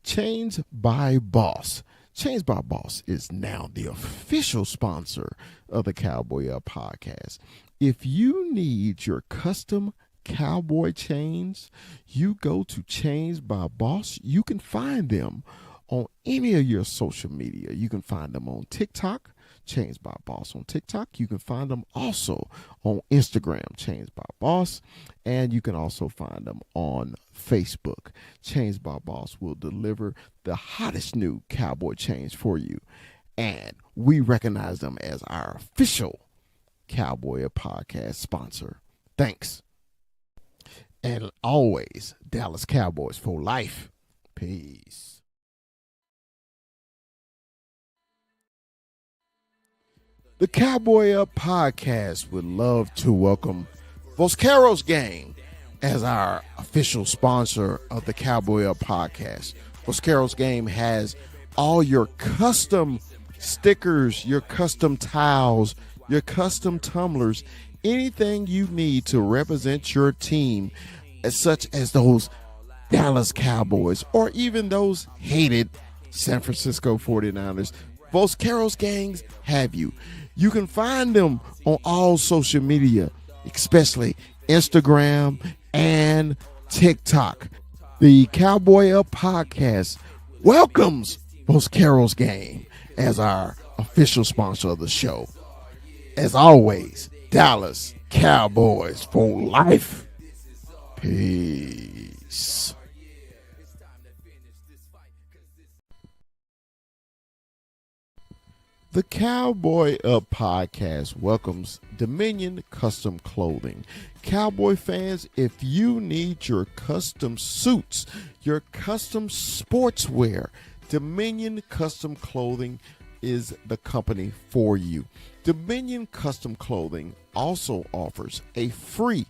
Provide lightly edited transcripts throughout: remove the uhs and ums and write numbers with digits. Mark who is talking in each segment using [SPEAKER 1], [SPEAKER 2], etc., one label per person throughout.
[SPEAKER 1] Chains by Boss. Chains by Boss is now the official sponsor of the Cowboy Up podcast. If you need your custom cowboy chains, you go to Chains by Boss. You can find them on any of your social media. You can find them on TikTok, Chains by Boss on TikTok. You can find them also on Instagram, Chains by Boss, and you can also find them on Facebook. Chains by Boss will deliver the hottest new cowboy chains for you, and we recognize them as our official Cowboy Podcast sponsor. Thanks. And always, Dallas Cowboys for life. Peace. The Cowboy Up podcast would love to welcome Vosqueros Game as our official sponsor of the Cowboy Up podcast. Vosqueros Game has all your custom stickers, your custom towels, your custom tumblers, anything you need to represent your team, such as those Dallas Cowboys or even those hated San Francisco 49ers. Vosqueros Gangs have you. You can find them on all social media, especially Instagram and TikTok. The Cowboy Up podcast welcomes Vosqueros Game as our official sponsor of the show. As always, Dallas Cowboys for life. Peace. The Cowboy Up podcast welcomes Dominion Custom Clothing. Cowboy fans, if you need your custom suits, your custom sportswear, Dominion Custom Clothing is the company for you. Dominion Custom Clothing also offers a free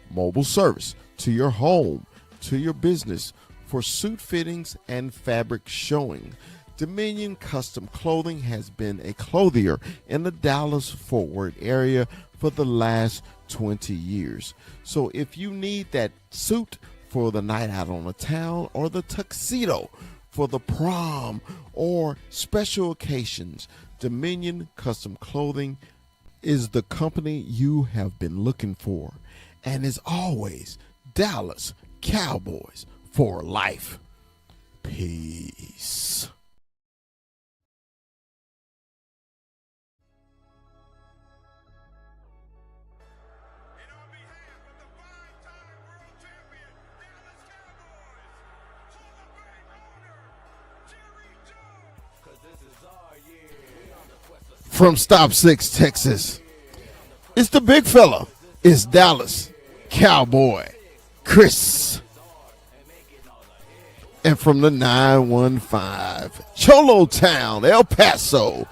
[SPEAKER 1] mobile service to your home, to your business for suit fittings and fabric showing. Dominion Custom Clothing has been a clothier in the Dallas-Fort Worth area for the last 20 years. So if you need that suit for the night out on the town or the tuxedo for the prom or special occasions, Dominion Custom Clothing is the company you have been looking for. And as always, Dallas Cowboys for life. Peace. From Stop 6, Texas, it's the big fella. It's Dallas Cowboy Chris. And from the 915, Cholo Town, El Paso,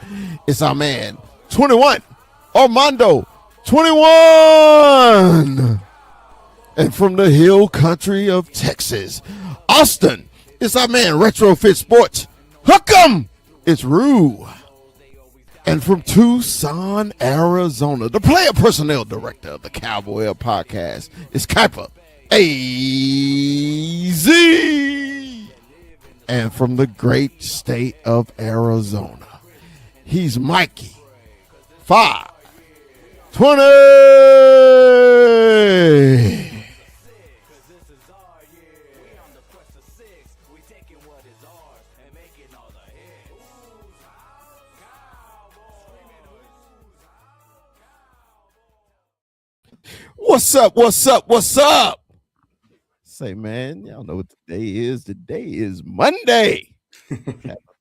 [SPEAKER 1] it's our man, 21, Armando, 21. And from the hill country of Texas, Austin, it's our man, Retrofit Sports, Hook 'em, it's Rue. And from Tucson, Arizona, the player personnel director of the Cowboy Up podcast is Kuiper AZ. And from the great state of Arizona, he's Mikey 520. What's up? What's up? What's up? Say, man, y'all know what today is. Today is Monday.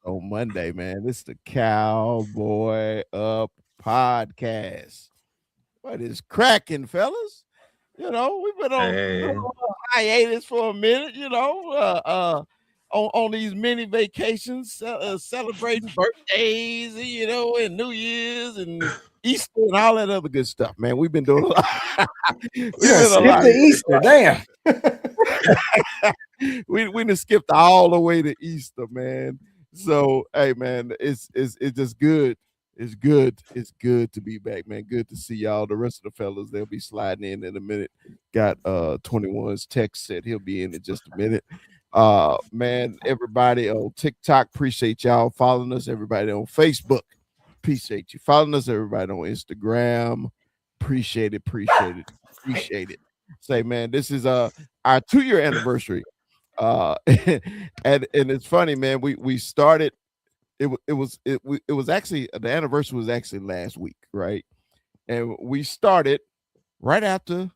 [SPEAKER 1] On Monday, man. This is the Cowboy Up podcast. What is cracking, fellas? You know, we've been on hiatus for a minute, on these mini vacations, celebrating birthdays, and New Year's and Easter and all that other good stuff, man. We've been doing a lot.
[SPEAKER 2] Skip the Easter, damn.
[SPEAKER 1] we just skipped all the way to Easter, man. So, hey, man, it's just good. It's good. It's good to be back, man. Good to see y'all. The rest of the fellas, they'll be sliding in a minute. Got 21's text said he'll be in just a minute. Man, everybody on TikTok, appreciate y'all following us. Everybody on Facebook, appreciate you following us. Everybody on Instagram, appreciate it. Say, man, this is our 2-year anniversary. And it's funny, man. We started. It was actually the anniversary was actually last week, right? And we started right after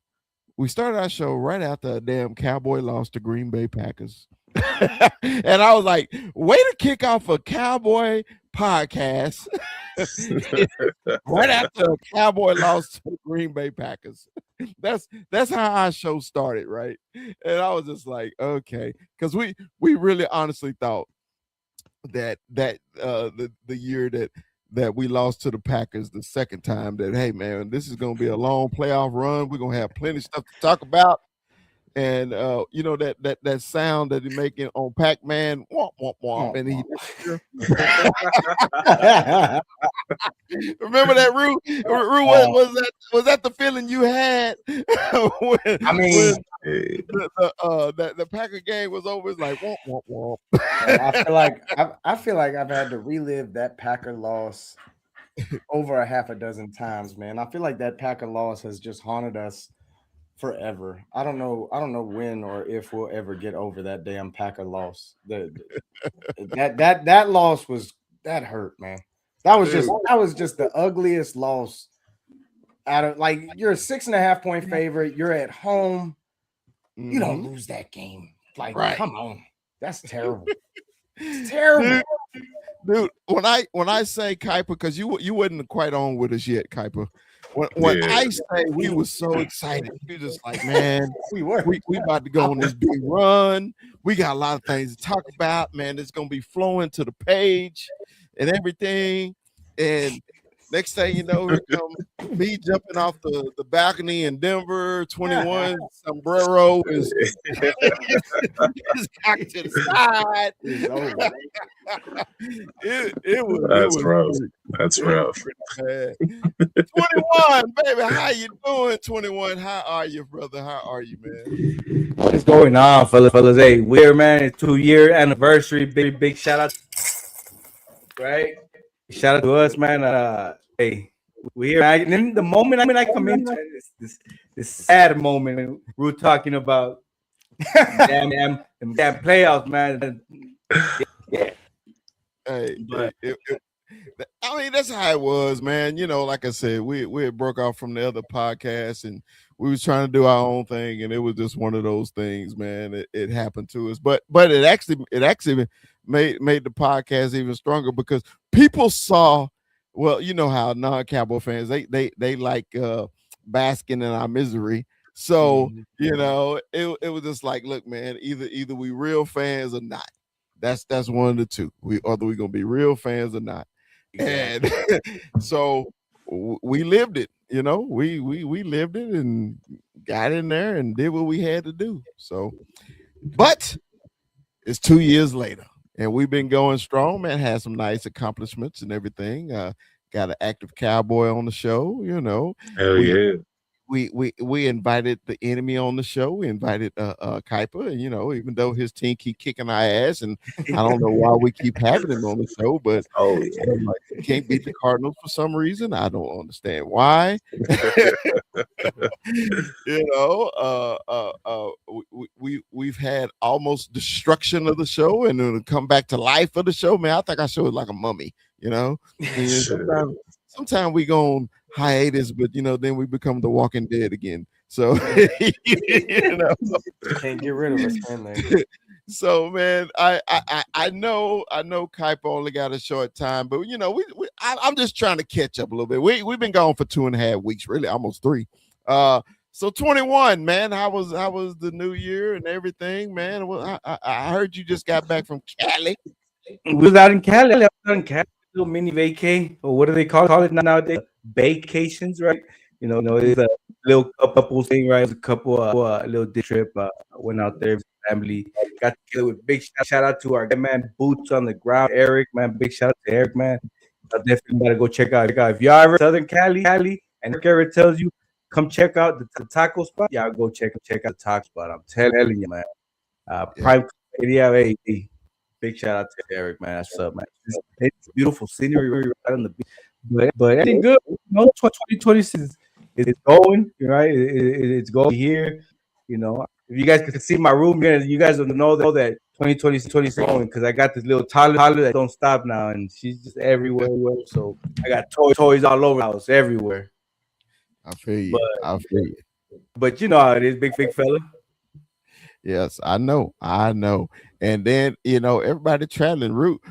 [SPEAKER 1] we started our show right after a damn Cowboy lost to Green Bay Packers. And I was like, way to kick off a Cowboy podcast right after a Cowboy lost to the Green Bay Packers. That's how our show started, right? And I was just like, okay, because we really honestly thought that the year that we lost to the Packers the second time, that hey man, this is gonna be a long playoff run. We're gonna have plenty of stuff to talk about. And you know that sound that he making on Pac-Man, womp womp womp, and he remember that, Rue? Was that the feeling you had when,
[SPEAKER 2] I mean,
[SPEAKER 1] the Packer game was over? It's like womp womp womp.
[SPEAKER 2] I feel like I've had to relive that Packer loss over a half a dozen times, man. I feel like that Packer loss has just haunted us forever. I don't know when or if we'll ever get over that damn Packer loss. That loss that hurt, man. That was just the ugliest loss out of, like, you're a 6.5 point favorite. You're at home. You don't lose that game. Like, come on. That's terrible. It's terrible.
[SPEAKER 1] Dude, when I say Kuiper, because you wasn't quite on with us yet, Kuiper. When I say we were so excited, we were just like, man, we about to go on this big run. We got a lot of things to talk about, man. It's gonna be flowing to the page and everything. And next thing you know, here come me jumping off the balcony in Denver. 21 sombrero is cocked to the side. It was
[SPEAKER 3] rough. That's rough.
[SPEAKER 1] 21, baby, how you doing? 21, how are you, brother? How are you, man?
[SPEAKER 2] What's going on, fellas? Hey, we're, man, it's 2-year anniversary. Big shout out, right? Shout out to us, man. Hey, we're here. And then the moment I come into this sad moment, we're talking about damn playoffs, man. Yeah.
[SPEAKER 1] Hey, I mean, that's how it was, man. You know, like I said, we had broke off from the other podcast and we was trying to do our own thing, and it was just one of those things, man. It happened to us, but it actually made the podcast even stronger because people saw. Well, you know how non-Cowboy fans they like basking in our misery. So you know, it was just like, look, man, either we real fans or not. That's one of the two. Either we gonna be real fans or not. And so we lived it. You know, we lived it and got in there and did what we had to do. So, but it's 2 years later. And we've been going strong, man. Had some nice accomplishments and everything. Got an active Cowboy on the show, you know.
[SPEAKER 3] Hell yeah.
[SPEAKER 1] We invited the enemy on the show. We invited Kuiper, and you know, even though his team keep kicking our ass, and I don't know why we keep having him on the show, but like, can't beat the Cardinals for some reason. I don't understand why. You know, we've had almost destruction of the show, and then come back to life of the show. Man, I think our show is like a mummy. You know, sometimes we go on hiatus, but you know, then we become the Walking Dead again. So you know,
[SPEAKER 2] can't get rid of us, can they?
[SPEAKER 1] So man, I know Kuiper only got a short time, but you know, I'm just trying to catch up a little bit. We've been gone for 2.5 weeks, really, almost 3. So 21, man, how was the new year and everything, man? Well, I heard you just got back from Cali.
[SPEAKER 2] We was out in Cali. Little mini vacay, or what do they call it nowadays? Vacations, right? You know, it's a little couple thing, right? A couple little day trip. Went out there with family. Got together with big shout out to our man Boots on the Ground, Eric, man. Big shout out to Eric, man. I definitely gotta go check out. If y'all ever Southern Cali, and Eric tells you come check out the taco spot, y'all go check out the taco spot. I'm telling you, man. Prime Yeah, hey, big shout out to Eric, man. That's up, man. It's beautiful scenery right on the beach. But everything good. 2026 is going, right? It's going here. If you guys could see my room, you guys will know that 2026 going because I got this little toddler that don't stop now, and she's just everywhere. So I got toys all over the house, everywhere.
[SPEAKER 1] I feel you. I feel you.
[SPEAKER 2] But you know how it is, big fella.
[SPEAKER 1] Yes, I know. And then, everybody traveling. Root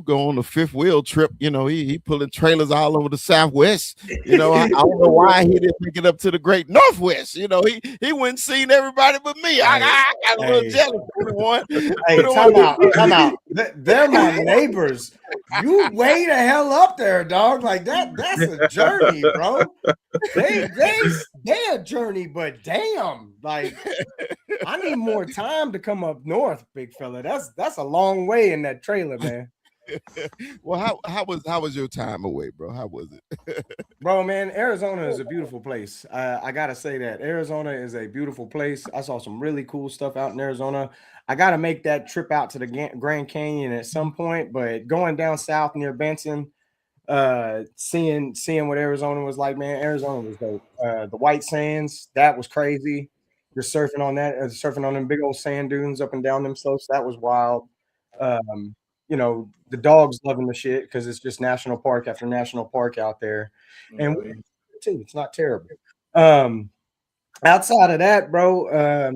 [SPEAKER 1] go on the fifth wheel trip. He pulling trailers all over the Southwest. I don't know why he didn't make it up to the great Northwest. He went and seen everybody but me. I got a little jealous.
[SPEAKER 4] Hey, time out. They're my neighbors. You way the hell up there, dog. Like that's a journey, bro. They a journey, but damn, like I need more time to come up north, big fella. That's a long way in that trailer, man.
[SPEAKER 1] Well, how was your time away, bro? How was it?
[SPEAKER 4] Bro, man, Arizona is a beautiful place. I gotta say that Arizona is a beautiful place. I saw some really cool stuff out in Arizona. I gotta make that trip out to the Grand Canyon at some point, but going down south near Benson, seeing what Arizona was like, man, Arizona was dope. The White Sands, that was crazy. You're surfing on that, surfing on them big old sand dunes up and down them slopes. That was wild. The dogs loving the shit because it's just national park after national park out there, and it's not terrible. Outside of that, bro,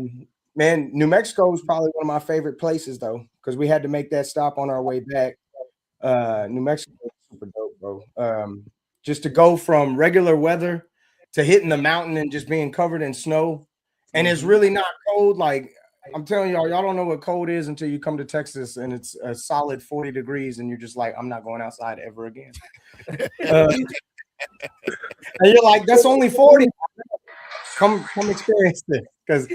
[SPEAKER 4] man, New Mexico was probably one of my favorite places though, because we had to make that stop on our way back. New Mexico is super dope, bro. Just to go from regular weather to hitting the mountain and just being covered in snow, and it's really not cold. Like I'm telling y'all don't know what cold is until you come to Texas and it's a solid 40 degrees, and you're just like, I'm not going outside ever again. And you're like, that's only 40. Come experience this because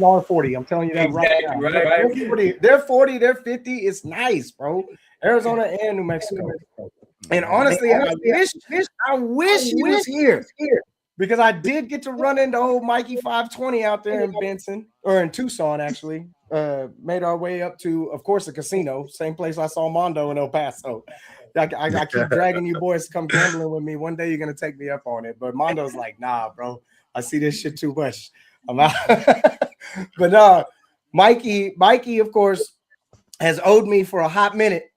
[SPEAKER 4] are 40. I'm telling you that right now. Right. They're 40, they're 50. It's nice, bro. Arizona and New Mexico. And honestly, I wish he was here because I did get to run into old Mikey 520 out there in Benson or in Tucson, actually. Made our way up to, of course, the casino, same place I saw Mondo in El Paso. I keep dragging you boys to come gambling with me. One day you're gonna take me up on it, but Mondo's like, nah, bro. I see this shit too much. I'm out. But Mikey, of course, has owed me for a hot minute,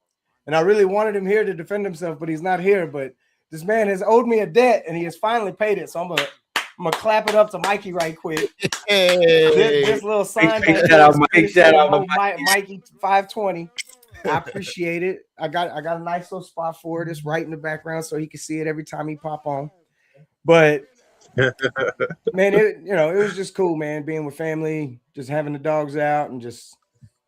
[SPEAKER 4] and I really wanted him here to defend himself, but he's not here. But this man has owed me a debt, and he has finally paid it. So I'm gonna clap it up to Mikey right quick.
[SPEAKER 1] Hey.
[SPEAKER 4] This little sign. Mikey 520. I appreciate it. I got a nice little spot for it. It's right in the background, so he can see it every time he pop on. But man, it was just cool, man. Being with family, just having the dogs out, and just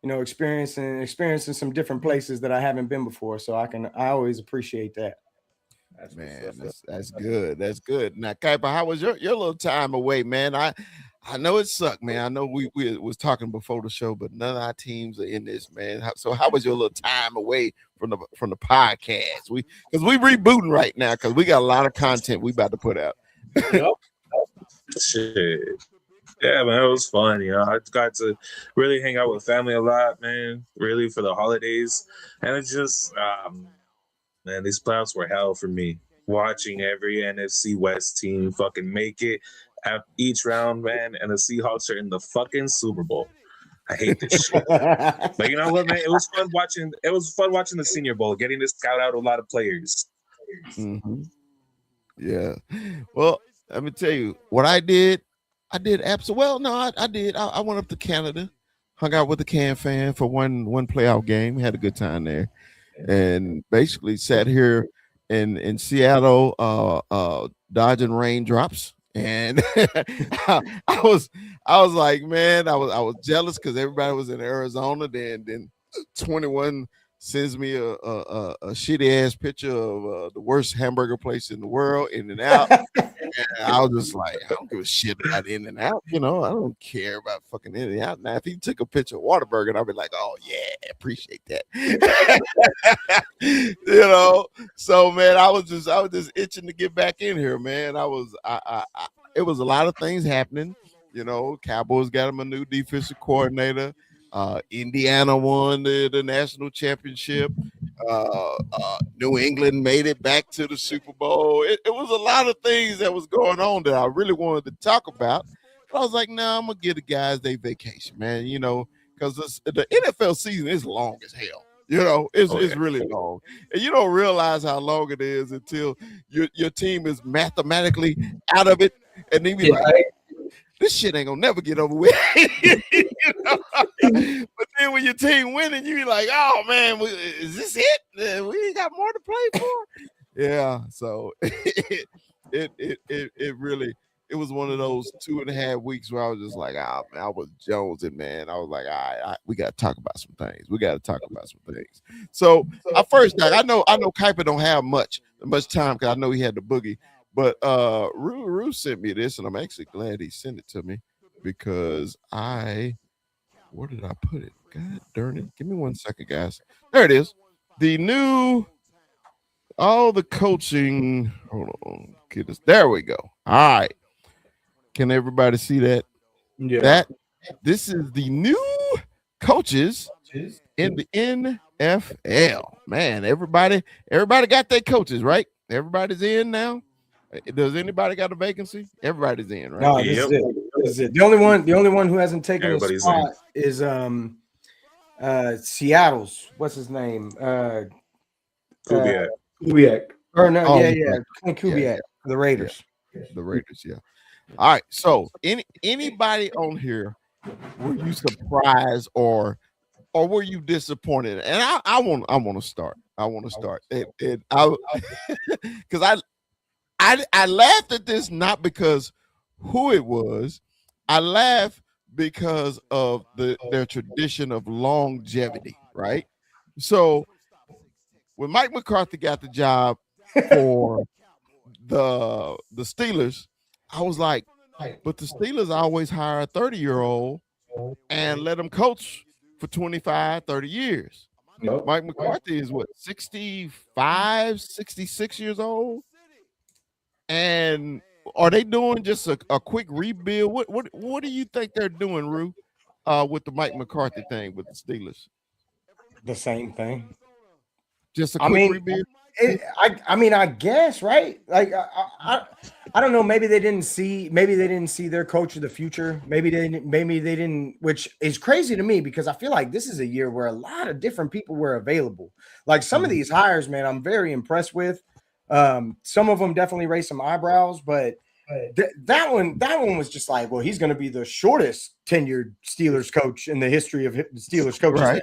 [SPEAKER 4] experiencing some different places that I haven't been before. So I always appreciate that.
[SPEAKER 1] That's good. That's good. Now, Kuiper, how was your little time away, man? I know it sucked, man. I know we was talking before the show, but none of our teams are in this, man. So how was your little time away from the podcast? Because we rebooting right now because we got a lot of content we about to put out.
[SPEAKER 3] Shit. Yeah, man, it was fun. I got to really hang out with family a lot, man. Really for the holidays, and it's just, man, these playoffs were hell for me. Watching every NFC West team fucking make it at each round, man, and the Seahawks are in the fucking Super Bowl. I hate this shit. But you know what, man? It was fun watching. It was fun watching the Senior Bowl, getting to scout out a lot of players.
[SPEAKER 1] Mm-hmm. Yeah. Well, let me tell you what I did. I did absolutely well. No, I did. I went up to Canada, hung out with the Can fan for one playoff game. Had a good time there, and basically sat here in Seattle, dodging raindrops. And I was like, man, I was jealous because everybody was in Arizona. Then 21 sends me a shitty ass picture of the worst hamburger place in the world, In-N-Out. And I was just like, I don't give a shit about In-N-Out. I don't care about fucking In-N-Out. Now, if he took a picture of Whataburger, I'd be like, oh yeah, appreciate that. So man, I was just itching to get back in here, man. It was a lot of things happening. Cowboys got him a new defensive coordinator. Indiana won the national championship. New England made it back to the Super Bowl. It was a lot of things that was going on that I really wanted to talk about. But I was like, nah, I'm gonna give the guys their vacation, man. Because the NFL season is long as hell. It's really long, and you don't realize how long it is until your team is mathematically out of it, and then you're like, this shit ain't gonna never get over with. But then when your team winning, you be like, oh man, is this it? We ain't got more to play for. Yeah, so it really was one of those 2.5 weeks where I was just like, man, I was jonesing, man. I was like, all right, we got to talk about some things. So I know Kuiper don't have much time because I know he had the boogie. But Rue sent me this, and I'm actually glad he sent it to me because where did I put it? God darn it. Give me 1 second, guys. There it is. All the coaching. Hold on. There we go. All right. Can everybody see that?
[SPEAKER 2] Yeah.
[SPEAKER 1] This is the new coaches in the NFL. Man, everybody got their coaches, right? Everybody's in now. Does anybody got a vacancy? Everybody's in, right?
[SPEAKER 4] No, this is it. The only one who hasn't taken a spot is Seattle's. What's his name?
[SPEAKER 3] Kubiak.
[SPEAKER 4] Or no, Kubiak. The Raiders.
[SPEAKER 1] The Raiders, yeah. All right. So anybody on here, were you surprised or were you disappointed? And I want to start. Because I laughed at this not because who it was. I laughed because of their tradition of longevity, right? So when Mike McCarthy got the job for the Steelers, I was like, but the Steelers always hire a 30-year-old and let him coach for 25, 30 years.
[SPEAKER 2] Nope.
[SPEAKER 1] Mike McCarthy is what, 65, 66 years old? And are they doing just a quick rebuild? What do you think they're doing, Rue, with the Mike McCarthy thing with the Steelers?
[SPEAKER 4] The same thing.
[SPEAKER 1] Just a quick rebuild?
[SPEAKER 4] I guess, right? Like I don't know. Maybe they didn't see their coach of the future. Maybe they didn't, which is crazy to me because I feel like this is a year where a lot of different people were available. Like some of these hires, man, I'm very impressed with. Some of them definitely raised some eyebrows, but that one was just like, well, he's going to be the shortest tenured Steelers coach in the history of the Steelers coaches.
[SPEAKER 1] Right.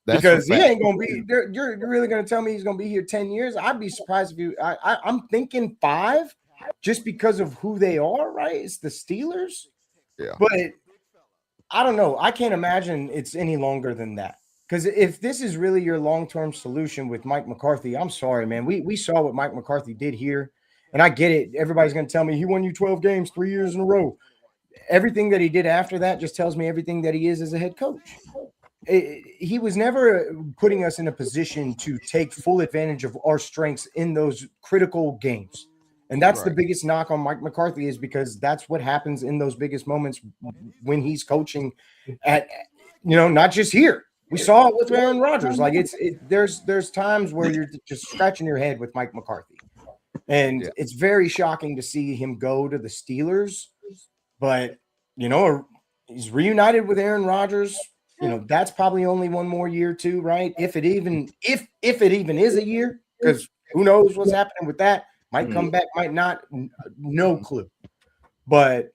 [SPEAKER 1] That's
[SPEAKER 4] because he ain't going to be. You're really going to tell me he's going to be here 10 years? I'd be surprised if you. I'm thinking 5, just because of who they are. Right? It's the Steelers.
[SPEAKER 1] Yeah.
[SPEAKER 4] But I don't know. I can't imagine it's any longer than that. Because if this is really your long-term solution with Mike McCarthy, I'm sorry, man. We saw what Mike McCarthy did here, and I get it. Everybody's going to tell me he won you 12 games 3 years in a row. Everything that he did after that just tells me everything that he is as a head coach. He was never putting us in a position to take full advantage of our strengths in those critical games. And that's the biggest knock on Mike McCarthy, is because that's what happens in those biggest moments when he's coaching at, not just here. We saw it with Aaron Rodgers. Like there's times where you're just scratching your head with Mike McCarthy, and it's very shocking to see him go to the Steelers. But he's reunited with Aaron Rodgers. That's probably only one more year too, right? If it even is a year, because who knows what's happening with that? Might come back, might not. No clue. But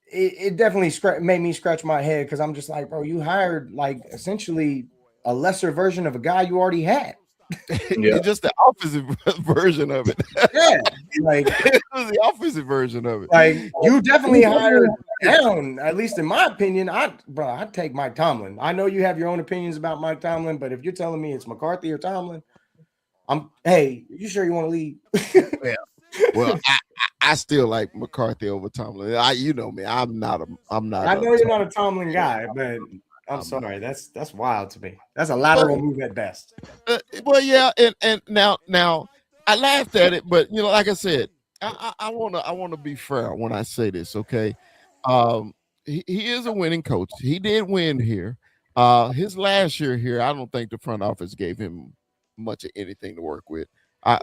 [SPEAKER 4] it definitely made me scratch my head, because I'm just like, bro, you hired like essentially a lesser version of a guy you already had.
[SPEAKER 1] Just the opposite version of it.
[SPEAKER 4] Yeah, like
[SPEAKER 1] it was the opposite version of it.
[SPEAKER 4] Like you definitely hired down, at least in my opinion. I'd take Mike Tomlin. I know you have your own opinions about Mike Tomlin, but if you're telling me it's McCarthy or Tomlin, hey, you sure you want to leave?
[SPEAKER 1] Well, I still like McCarthy over Tomlin. You know me. I'm not.
[SPEAKER 4] I know you're not a Tomlin guy, but I'm sorry. That's wild to me. That's a lateral move at best.
[SPEAKER 1] Well, yeah, and now I laughed at it, but like I said, I wanna be fair when I say this. Okay, he is a winning coach. He did win here. His last year here, I don't think the front office gave him much of anything to work with.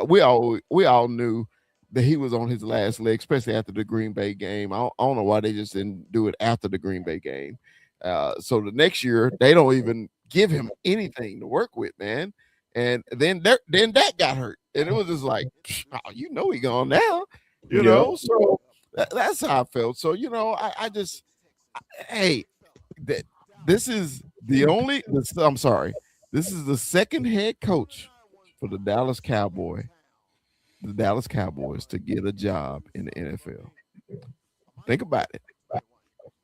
[SPEAKER 1] We all knew that he was on his last leg, especially after the Green Bay game. I don't know why they just didn't do it after the Green Bay game. So the next year they don't even give him anything to work with, man. And then that got hurt, and it was just like, oh, he gone now, know. So that's how I felt. So I just, hey, this is the only. I'm sorry, this is the second head coach for the Dallas Cowboys to get a job in the NFL. Think about it.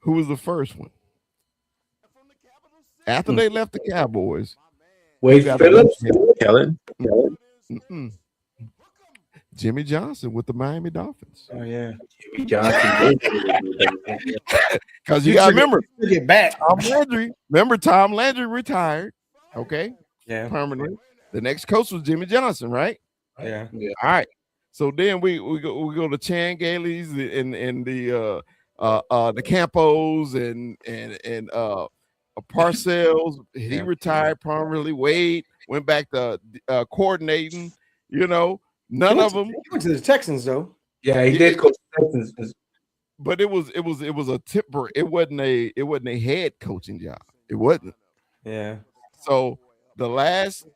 [SPEAKER 1] Who was the first one? After they left the Cowboys,
[SPEAKER 2] Wade Phillips,
[SPEAKER 3] Kellen.
[SPEAKER 1] Jimmy Johnson with the Miami Dolphins.
[SPEAKER 2] Oh yeah, Jimmy Johnson.
[SPEAKER 1] Because you got to remember,
[SPEAKER 4] get back.
[SPEAKER 1] Tom Landry. Remember, Tom Landry retired. Okay,
[SPEAKER 2] Yeah,
[SPEAKER 1] permanently. The next coach was Jimmy Johnson, right?
[SPEAKER 2] yeah.
[SPEAKER 1] All right. So then we go to Chan Gailey's and the Campos and Parcells. He retired permanently. Wade went back to coordinating. None of them.
[SPEAKER 4] He went to the Texans though.
[SPEAKER 2] Yeah, he did coach the Texans.
[SPEAKER 1] But it was a temporary. It wasn't a head coaching job. It wasn't.
[SPEAKER 2] Yeah.
[SPEAKER 1] So the last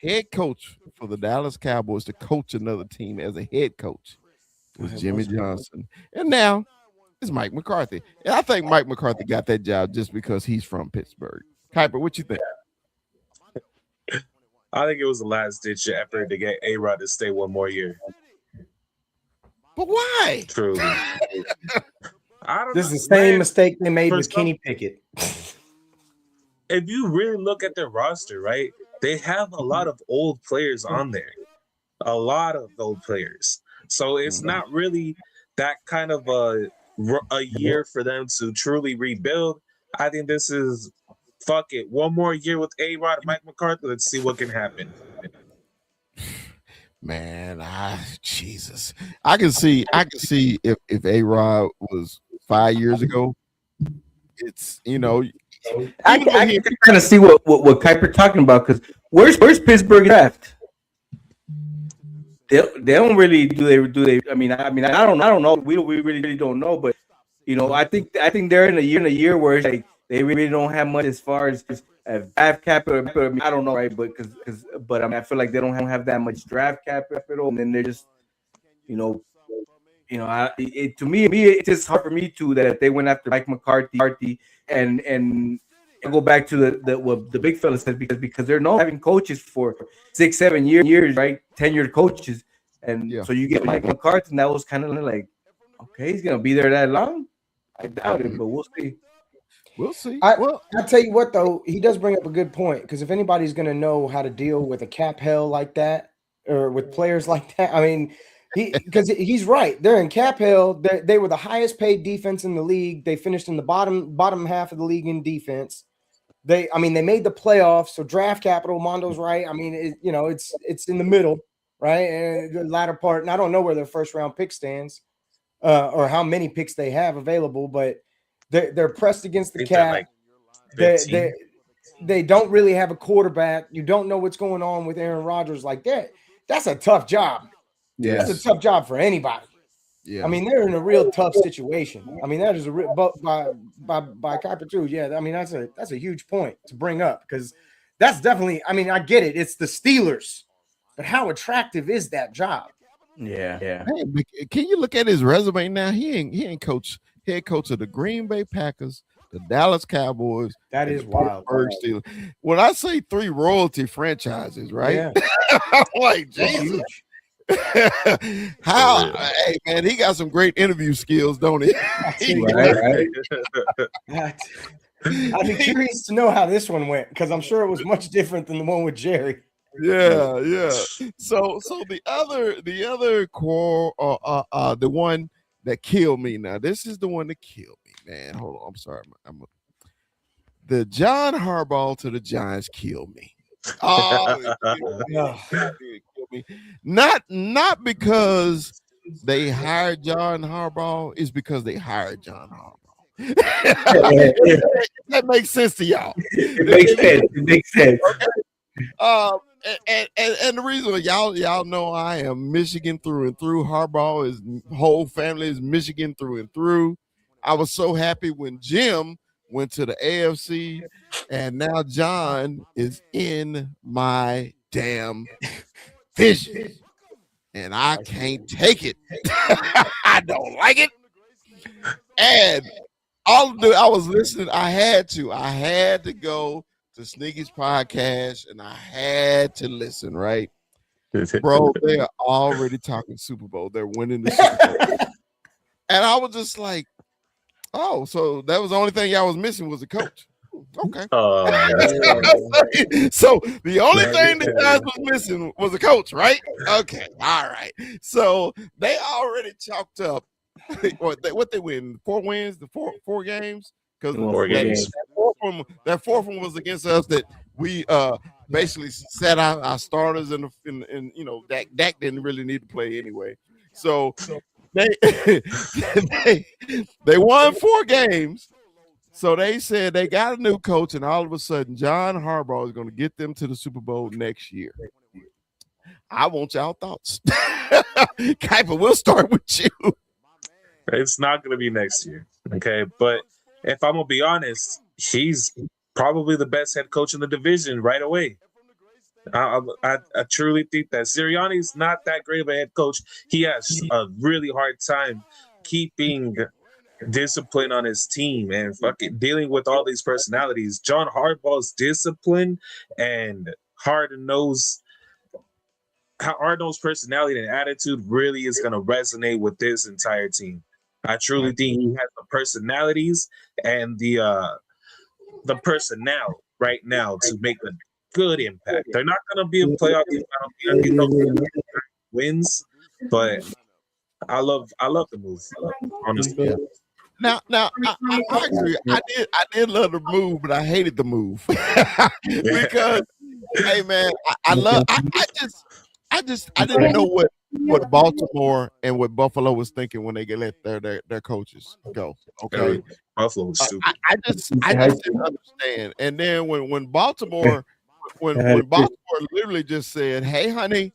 [SPEAKER 1] head coach for the Dallas Cowboys to coach another team as a head coach was Jimmy Johnson, and now it's Mike McCarthy. And I think Mike McCarthy got that job just because he's from Pittsburgh. Kuiper, what you think?
[SPEAKER 3] I think it was the last ditch effort to get A-Rod to stay one more year.
[SPEAKER 1] But why?
[SPEAKER 3] Truly.
[SPEAKER 4] This is the same mistake they made with Kenny Pickett.
[SPEAKER 3] If you really look at their roster, right, they have a lot of old players on there. A lot of old players. So it's not really that kind of a year for them to truly rebuild. I think this is fuck it. One more year with A-Rod and Mike McCarthy. Let's see what can happen.
[SPEAKER 1] Man, Jesus. I can see if A-Rod was 5 years ago, it's
[SPEAKER 2] I can kind of see what Kuiper talking about, because where's Pittsburgh draft? They don't really do they. I mean I don't know. We really don't know, but I think they're in a year where it's like they really don't have much as far as draft capital. I don't know, right? But I feel like they don't have that much draft capital, and then they're just to me it's just hard for me too that if they went after Mike McCarthy and I go back to what the big fella said, because they're known having coaches for 6-7 years, right? Tenured coaches, and so you get Mike McCarthy, and that was kind of like, okay, he's gonna be there that long. I doubt it, but we'll see.
[SPEAKER 1] We'll see.
[SPEAKER 4] I'll tell you what, though, he does bring up a good point, because if anybody's gonna know how to deal with a cap hell like that or with players like that, I mean. Because he's right. They're in cap hell. They were the highest paid defense in the league. They finished in the bottom half of the league in defense. They made the playoffs. So draft capital, Mondo's right. I mean, it's in the middle, right? And the latter part. And I don't know where their first round pick stands, or how many picks they have available. But they're pressed against the cap. They don't really have a quarterback. You don't know what's going on with Aaron Rodgers like that. That's a tough job. Yeah, that's a tough job for anybody. Yeah, I mean, they're in a real tough situation. I mean, that is a real by Kuiper too. Yeah, I mean, that's a huge point to bring up, because that's definitely. I mean, I get it. It's the Steelers, but how attractive is that job?
[SPEAKER 2] Yeah.
[SPEAKER 1] Hey, can you look at his resume now? He ain't head coach of the Green Bay Packers, the Dallas Cowboys.
[SPEAKER 4] That is wild.
[SPEAKER 1] Steelers. When I say 3 royalty franchises, right? Yeah. I'm like, Jesus. How? Hey, man, he got some great interview skills, don't he?
[SPEAKER 4] Right. I'd be curious to know how this one went, because I'm sure it was much different than the one with Jerry.
[SPEAKER 1] Yeah. So the other core, the one that killed me. Now, this is the one that killed me, man. Hold on, I'm sorry. The John Harbaugh to the Giants killed me. Oh, not because they hired John Harbaugh, it's because they hired John Harbaugh. That makes sense to y'all.
[SPEAKER 2] It makes sense. It makes sense.
[SPEAKER 1] And the reason y'all know I am Michigan through and through. Harbaugh is whole family is Michigan through and through. I was so happy when Jim went to the AFC, and now John is in my damn vision, and I can't take it. I don't like it. And I was listening. I had to go to Sneaky's podcast, and I had to listen. Right, bro, they are already talking Super Bowl. They're winning the Super Bowl, and I was just like, "Oh, so that was the only thing y'all was missing was a coach." Okay. So the only thing that guys was missing was a coach, right? Okay, all right. So they already chalked up what they win 4 wins, the four games, because that fourth one was against us that we basically sat our starters in Dak didn't really need to play anyway. So they they won 4 games. So they said they got a new coach, and all of a sudden, John Harbaugh is going to get them to the Super Bowl next year. I want y'all thoughts. Kuiper, we'll start with you.
[SPEAKER 3] It's not going to be next year, okay? But if I'm going to be honest, he's probably the best head coach in the division right away. I truly think that Sirianni's not that great of a head coach. He has a really hard time keeping discipline on his team and fucking dealing with all these personalities. John Harbaugh's discipline and hard-nosed personality and attitude really is going to resonate with this entire team. I truly think he has the personalities and the personnel right now to make a good impact. They're not going to be a playoff team. I don't think they'll wins, but I love the move, honestly.
[SPEAKER 1] Yeah. Now, I agree. I did love the move, but I hated the move because, hey man, I didn't know what Baltimore and what Buffalo was thinking when they let their coaches go. Okay,
[SPEAKER 3] Buffalo was stupid.
[SPEAKER 1] I just didn't understand. And then when Baltimore literally just said, "Hey, honey,"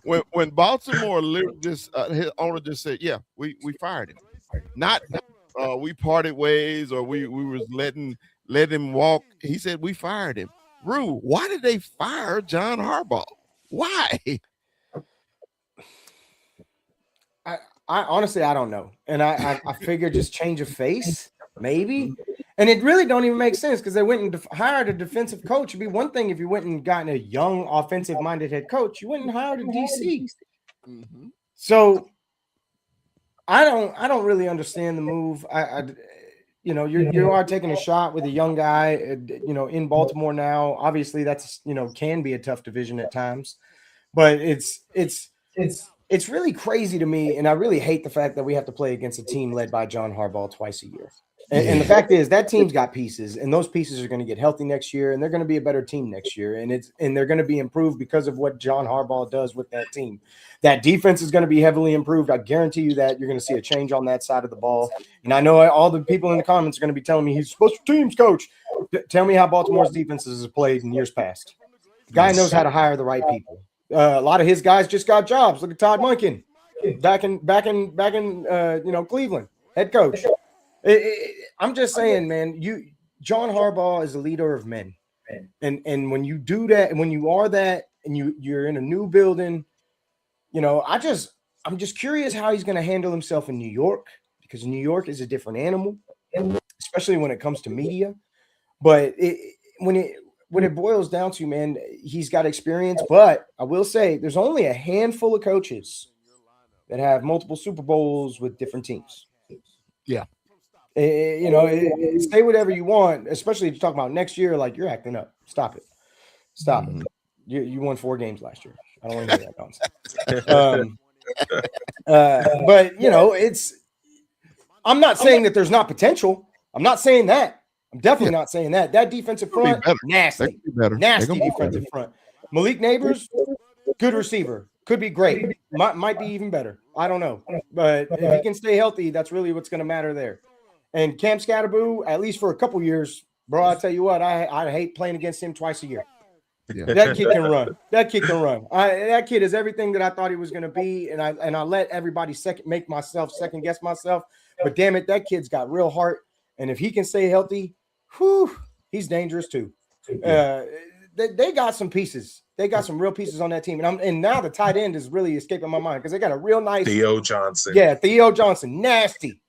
[SPEAKER 1] when Baltimore literally just his owner just said, "Yeah, we fired him." Not we parted ways or we was let him walk. He said we fired him. Rue, why did they fire John Harbaugh? Why?
[SPEAKER 4] I honestly I don't know. And I figured just change of face, maybe. And it really don't even make sense because they went and hired a defensive coach. It'd be one thing if you went and gotten a young offensive-minded head coach. You went and hired a DC.
[SPEAKER 1] Mm-hmm.
[SPEAKER 4] So I don't really understand the move. You are taking a shot with a young guy, in Baltimore now. Obviously, that's can be a tough division at times, but it's really crazy to me, and I really hate the fact that we have to play against a team led by John Harbaugh twice a year. And the fact is that team's got pieces, and those pieces are going to get healthy next year, and they're going to be a better team next year, and they're going to be improved because of what John Harbaugh does with that team. That defense is going to be heavily improved. I guarantee you that you're going to see a change on that side of the ball. And I know all the people in the comments are going to be telling me he's special teams coach. Tell me how Baltimore's defenses have played in years past. The guy knows how to hire the right people. A lot of his guys just got jobs. Look at Todd Monken back in Cleveland, head coach. I'm just saying, man, John Harbaugh is a leader of men. And when you do that, and when you are that, and you're in a new building, I'm just curious how he's going to handle himself in New York, because New York is a different animal, especially when it comes to media. But when it boils down to, man, he's got experience. But I will say there's only a handful of coaches that have multiple Super Bowls with different teams.
[SPEAKER 1] Yeah.
[SPEAKER 4] Say whatever you want, especially if you talk about next year, like you're acting up. Stop it.
[SPEAKER 1] Mm-hmm.
[SPEAKER 4] You won 4 games last year. I don't want to hear that nonsense. But I'm not saying that there's not potential. I'm not saying that. I'm definitely not saying that. That defensive front, nasty defensive front. Malik Neighbors, good receiver, could be great. Might be even better. I don't know. But if he can stay healthy, that's really what's going to matter there. And Cam Scatterboo, at least for a couple years, bro, I tell you what, I hate playing against him twice a year.
[SPEAKER 1] Yeah.
[SPEAKER 4] That kid can run. That kid can run. That kid is everything that I thought he was going to be, and I let everybody make myself second guess myself. But damn it, that kid's got real heart, and if he can stay healthy, whew, he's dangerous too. They got some pieces. They got some real pieces on that team, and now the tight end is really escaping my mind because they got a real nice
[SPEAKER 3] Theo Johnson.
[SPEAKER 4] Yeah, Theo Johnson, nasty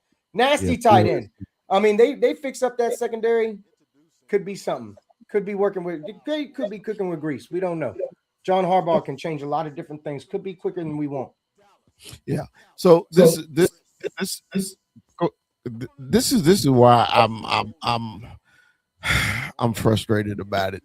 [SPEAKER 4] tight end. I mean, they fix up that secondary. Could be something. Could be working with. They could be cooking with grease. We don't know. John Harbaugh can change a lot of different things. Could be quicker than we want.
[SPEAKER 1] Yeah. So this is why I'm frustrated about it.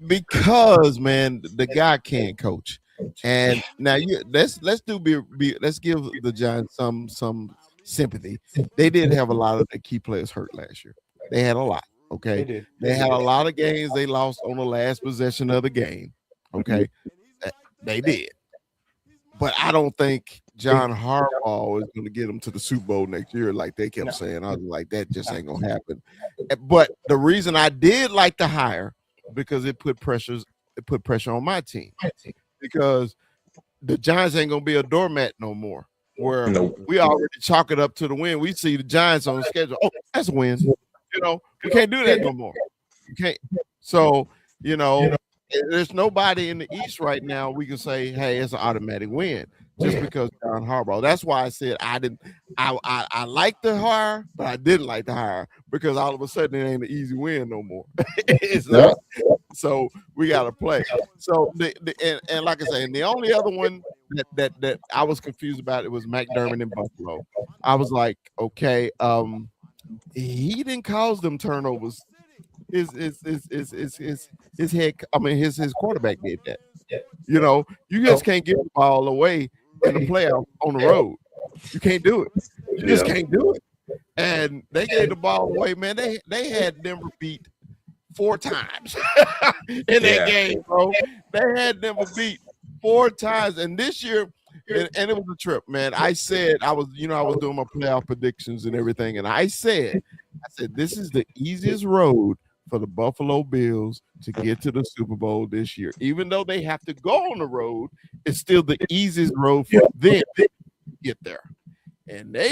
[SPEAKER 1] Because man, the guy can't coach. And now let's give the Giants some sympathy. They did have a lot of the key players hurt last year. They had a lot. Okay. They had a lot of games they lost on the last possession of the game. Okay. They did. But I don't think John Harbaugh is going to get them to the Super Bowl next year, like they kept saying. I was like, that just ain't going to happen. But the reason I did like the hire, because it put pressure on my team. Because the Giants ain't going to be a doormat no more. Where we already chalk it up to the win. We see the Giants on the schedule. Oh, that's a win. We can't do that no more. You can't. So, there's nobody in the East right now we can say, hey, it's an automatic win just because John Harbaugh. That's why I said I like the hire, but I didn't like the hire because all of a sudden it ain't an easy win no more. It's not. So we got to play. So and like I said, the only other one that I was confused about, it was McDermott in Buffalo. I was like, okay, he didn't cause them turnovers. His quarterback did that. You just can't get the ball away in the playoff on the road. You can't do it. You just can't do it. And they gave the ball away, man. They had Denver beat 4 times in that game, bro. They had Denver beat 4 times, and this year. And it was a trip, man. I said I was doing my playoff predictions and everything, and I said this is the easiest road for the Buffalo Bills to get to the Super Bowl this year. Even though they have to go on the road, it's still the easiest road for them to get there. And they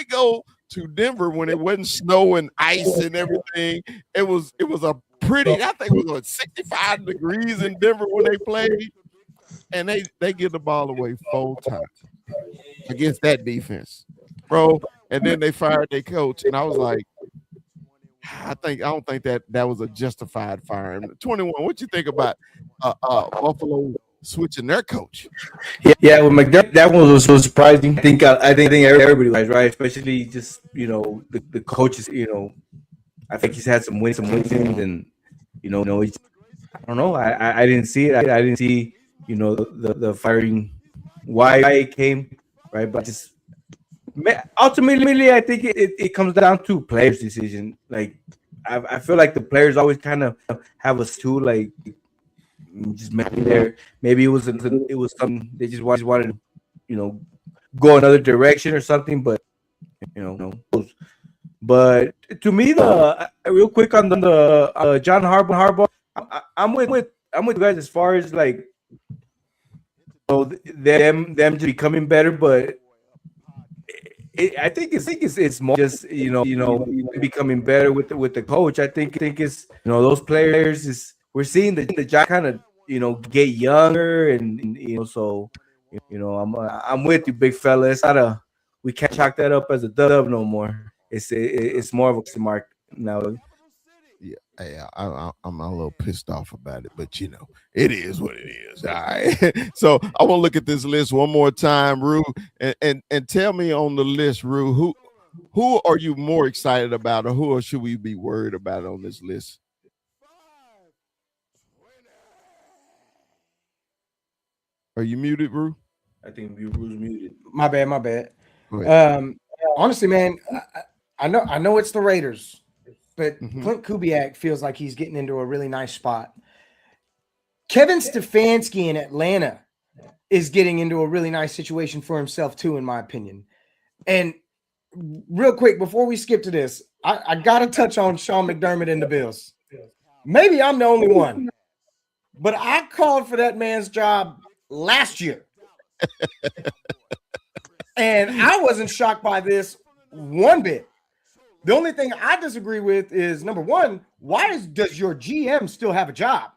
[SPEAKER 1] go to Denver when it wasn't snow and ice and everything. It was a pretty. I think it was 65 degrees in Denver when they played. And they get the ball away 4 times against that defense, bro. And then they fired their coach, and I was like, I don't think that was a justified firing. 21. What you think about Buffalo switching their coach?
[SPEAKER 2] Yeah, well, McDermott, that one was so surprising. I think everybody was right, especially just the coaches. I think he's had some wins, and he's, I don't know. I didn't see it. I didn't see. The firing, why it came, right? But just ultimately, I think it comes down to players' decision. Like, I feel like the players always kind of have us too, like, just maybe it was something they just wanted to, go another direction or something. But but to me, the real quick on the John Harbaugh, I'm with you guys as far as like. Them just becoming better, but I think it's more just becoming better with the coach. I think it's those players we're seeing the job kind of get younger and so I'm with you, big fella. It's not we can't chalk that up as a dub no more. It's more of a mark now.
[SPEAKER 1] Yeah, I'm a little pissed off about it, but it is what it is. All right. So I want to look at this list one more time, Rue, and tell me on the list, Rue, who are you more excited about, or who should we be worried about on this list? Are you muted, Rue?
[SPEAKER 2] I think Rue's muted.
[SPEAKER 4] My bad. Honestly, man, I know it's the Raiders. But Clint Kubiak feels like he's getting into a really nice spot. Kevin Stefanski in Atlanta is getting into a really nice situation for himself too, in my opinion. And real quick before we skip to this, I gotta touch on Sean McDermott and the Bills. Maybe I'm the only one, but I called for that man's job last year. And I wasn't shocked by this one bit. The only thing I disagree with is, number one, does your GM still have a job?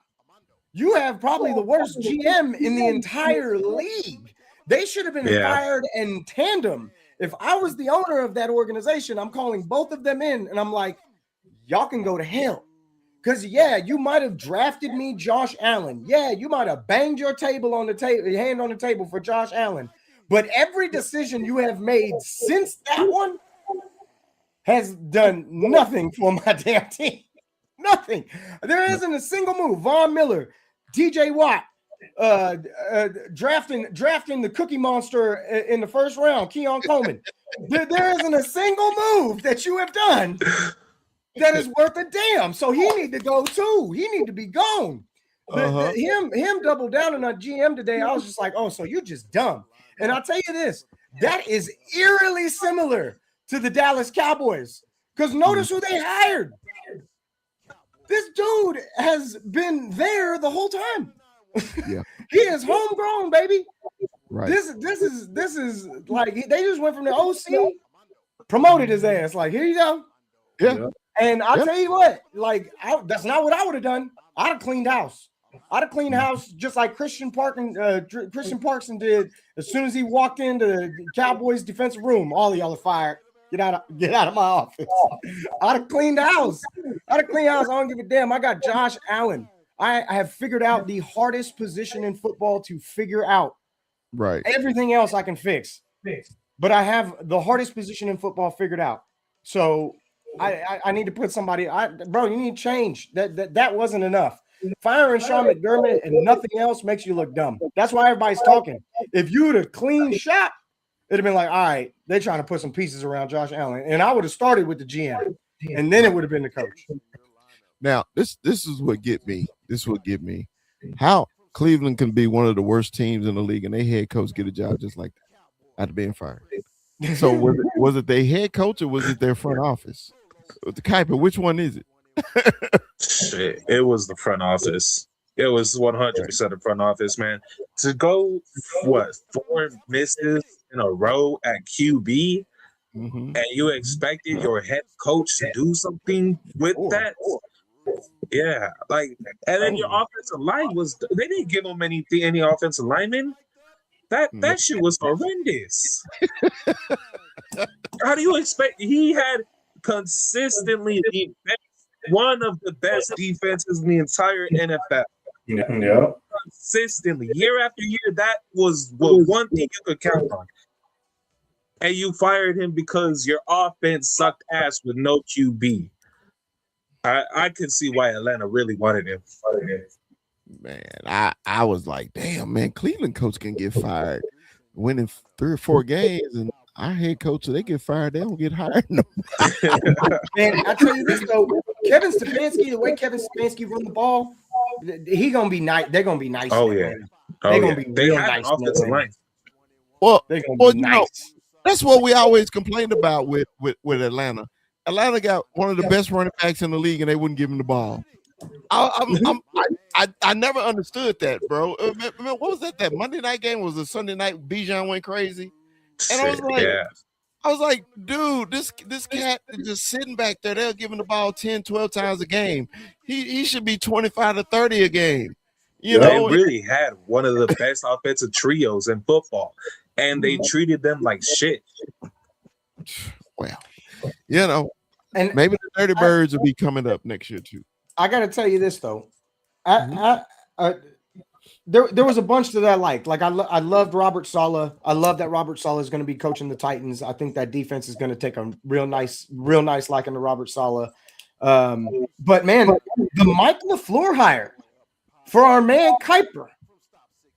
[SPEAKER 4] You have probably the worst GM in the entire league. They should have been fired in tandem. If I was the owner of that organization, I'm calling both of them in, and I'm like, y'all can go to hell. Because, you might have drafted me Josh Allen. Yeah, you might have banged your hand on the table for Josh Allen. But every decision you have made since that one has done nothing for my damn team. Nothing. There isn't a single move. Von Miller, TJ Watt, drafting the Cookie Monster in the first round, Keon Coleman. There isn't a single move that you have done that is worth a damn. So he need to go too. He need to be gone. Him double down on our GM today. I was just like, oh, so you just dumb. And I'll tell you this, that is eerily similar to the Dallas Cowboys. Because notice who they hired. This dude has been there the whole time.
[SPEAKER 1] Yeah.
[SPEAKER 4] He is homegrown, baby.
[SPEAKER 1] Right.
[SPEAKER 4] This is like they just went from the OC, promoted his ass. Like, here you go.
[SPEAKER 1] Yeah.
[SPEAKER 4] And I'll tell you what, like, that's not what I would have done. I'd have cleaned house. I'd have cleaned house just like Christian Parkson did as soon as he walked into the Cowboys defensive room. All of y'all are fired. Get out of my office. I'd have cleaned the house. I don't give a damn. I got Josh Allen. I have figured out the hardest position in football to figure out.
[SPEAKER 1] Right.
[SPEAKER 4] Everything else I can fix. But I have the hardest position in football figured out. So I need to put somebody. Bro, you need change. That wasn't enough. Firing Sean McDermott and nothing else makes you look dumb. That's why everybody's talking. If you would have cleaned shop, it'd have been like, all right, they're trying to put some pieces around Josh Allen. And I would have started with the GM, and then it would have been the coach.
[SPEAKER 1] Now, this is what get me. This will get me. How Cleveland can be one of the worst teams in the league, and their head coach get a job just like that after being fired. So was it their head coach or was it their front office? The Kuiper, which one is it?
[SPEAKER 3] Shit, it was the front office. It was 100% the front office, man. To go, 4 misses in a row at QB, and you expected your head coach to do something with that? Yeah, like, and then your offensive line they didn't give him any offensive linemen. That shit was horrendous. How do you expect? He had consistently one of the best defenses in the entire NFL.
[SPEAKER 2] Yeah.
[SPEAKER 3] Consistently, year after year, that was one thing you could count on. And you fired him because your offense sucked ass with no QB. I could see why Atlanta really wanted him.
[SPEAKER 1] Man, I was like, damn, man, Cleveland coach can get fired, winning 3 or 4 games, and our head coach, they get fired, they don't get hired. No.
[SPEAKER 4] Man, I tell you this though, Kevin Stefanski, the way Kevin Stefanski run the ball, he gonna be nice. They're gonna be nice.
[SPEAKER 3] Oh yeah,
[SPEAKER 4] they're gonna be real nice.
[SPEAKER 3] Offensive line.
[SPEAKER 1] Well,
[SPEAKER 4] they're gonna be nice.
[SPEAKER 1] That's what we always complained about with Atlanta. Atlanta got one of the best running backs in the league, and they wouldn't give him the ball. I never understood that, bro. What was that? That Monday night game was a Sunday night. Bijan went crazy, and I was like, dude, this cat is just sitting back there. They're giving the ball 10, 12 times a game. He should be 25 to 30 a game. You know,
[SPEAKER 3] they really had one of the best offensive trios in football, and they treated them like shit.
[SPEAKER 1] Well, you know, and maybe the Dirty Birds will be coming up next year too.
[SPEAKER 4] I got to tell you this though, there was a bunch that I liked. Like I loved Robert Saleh. I love that Robert Saleh is going to be coaching the Titans. I think that defense is going to take a real nice liking to Robert Saleh. But man, the Mike LaFleur hire for our man Kuiper,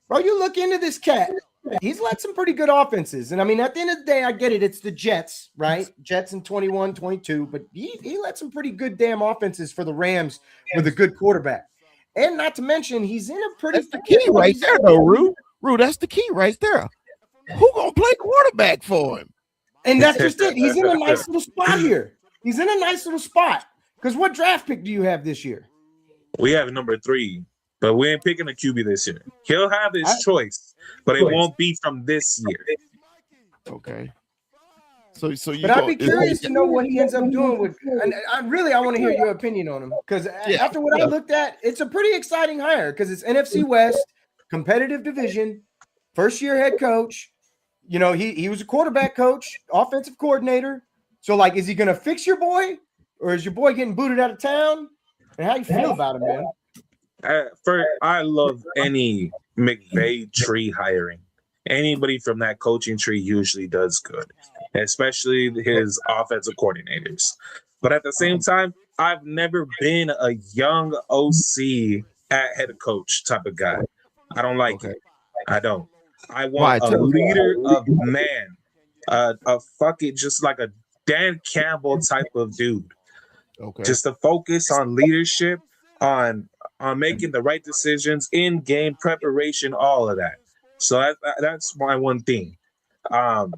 [SPEAKER 4] bro. You look into this cat. He's led some pretty good offenses. And I mean, at the end of the day, I get it. It's the Jets, right? Jets in 21, 22. But he led some pretty good damn offenses for the Rams with a good quarterback. And not to mention, he's in a pretty...
[SPEAKER 1] That's the key right there, though, Rue. Rue, that's the key right there. Who going to play quarterback for him?
[SPEAKER 4] And that's just it. He's in a nice little spot here. He's in a nice little spot. Because what draft pick do you have this year?
[SPEAKER 3] We have number 3, but we ain't picking a QB this year. He'll have his choice, but it won't be from this year.
[SPEAKER 1] Okay. So you.
[SPEAKER 4] But I'd be curious to know what he ends up doing with. And I want to hear your opinion on him because after what I looked at, it's a pretty exciting hire because it's NFC West, competitive division, first year head coach. You know, he was a quarterback coach, offensive coordinator. So, like, is he going to fix your boy, or is your boy getting booted out of town? And how you feel about him, man?
[SPEAKER 3] I love any McVay tree hiring. Anybody from that coaching tree usually does good, especially his offensive coordinators. But at the same time, I've never been a young OC at head coach type of guy. I don't like it. I don't. I want a leader of man, just like a Dan Campbell type of dude.
[SPEAKER 1] Okay.
[SPEAKER 3] Just to focus on leadership, on making the right decisions, in game preparation, all of that. So that's my one thing. But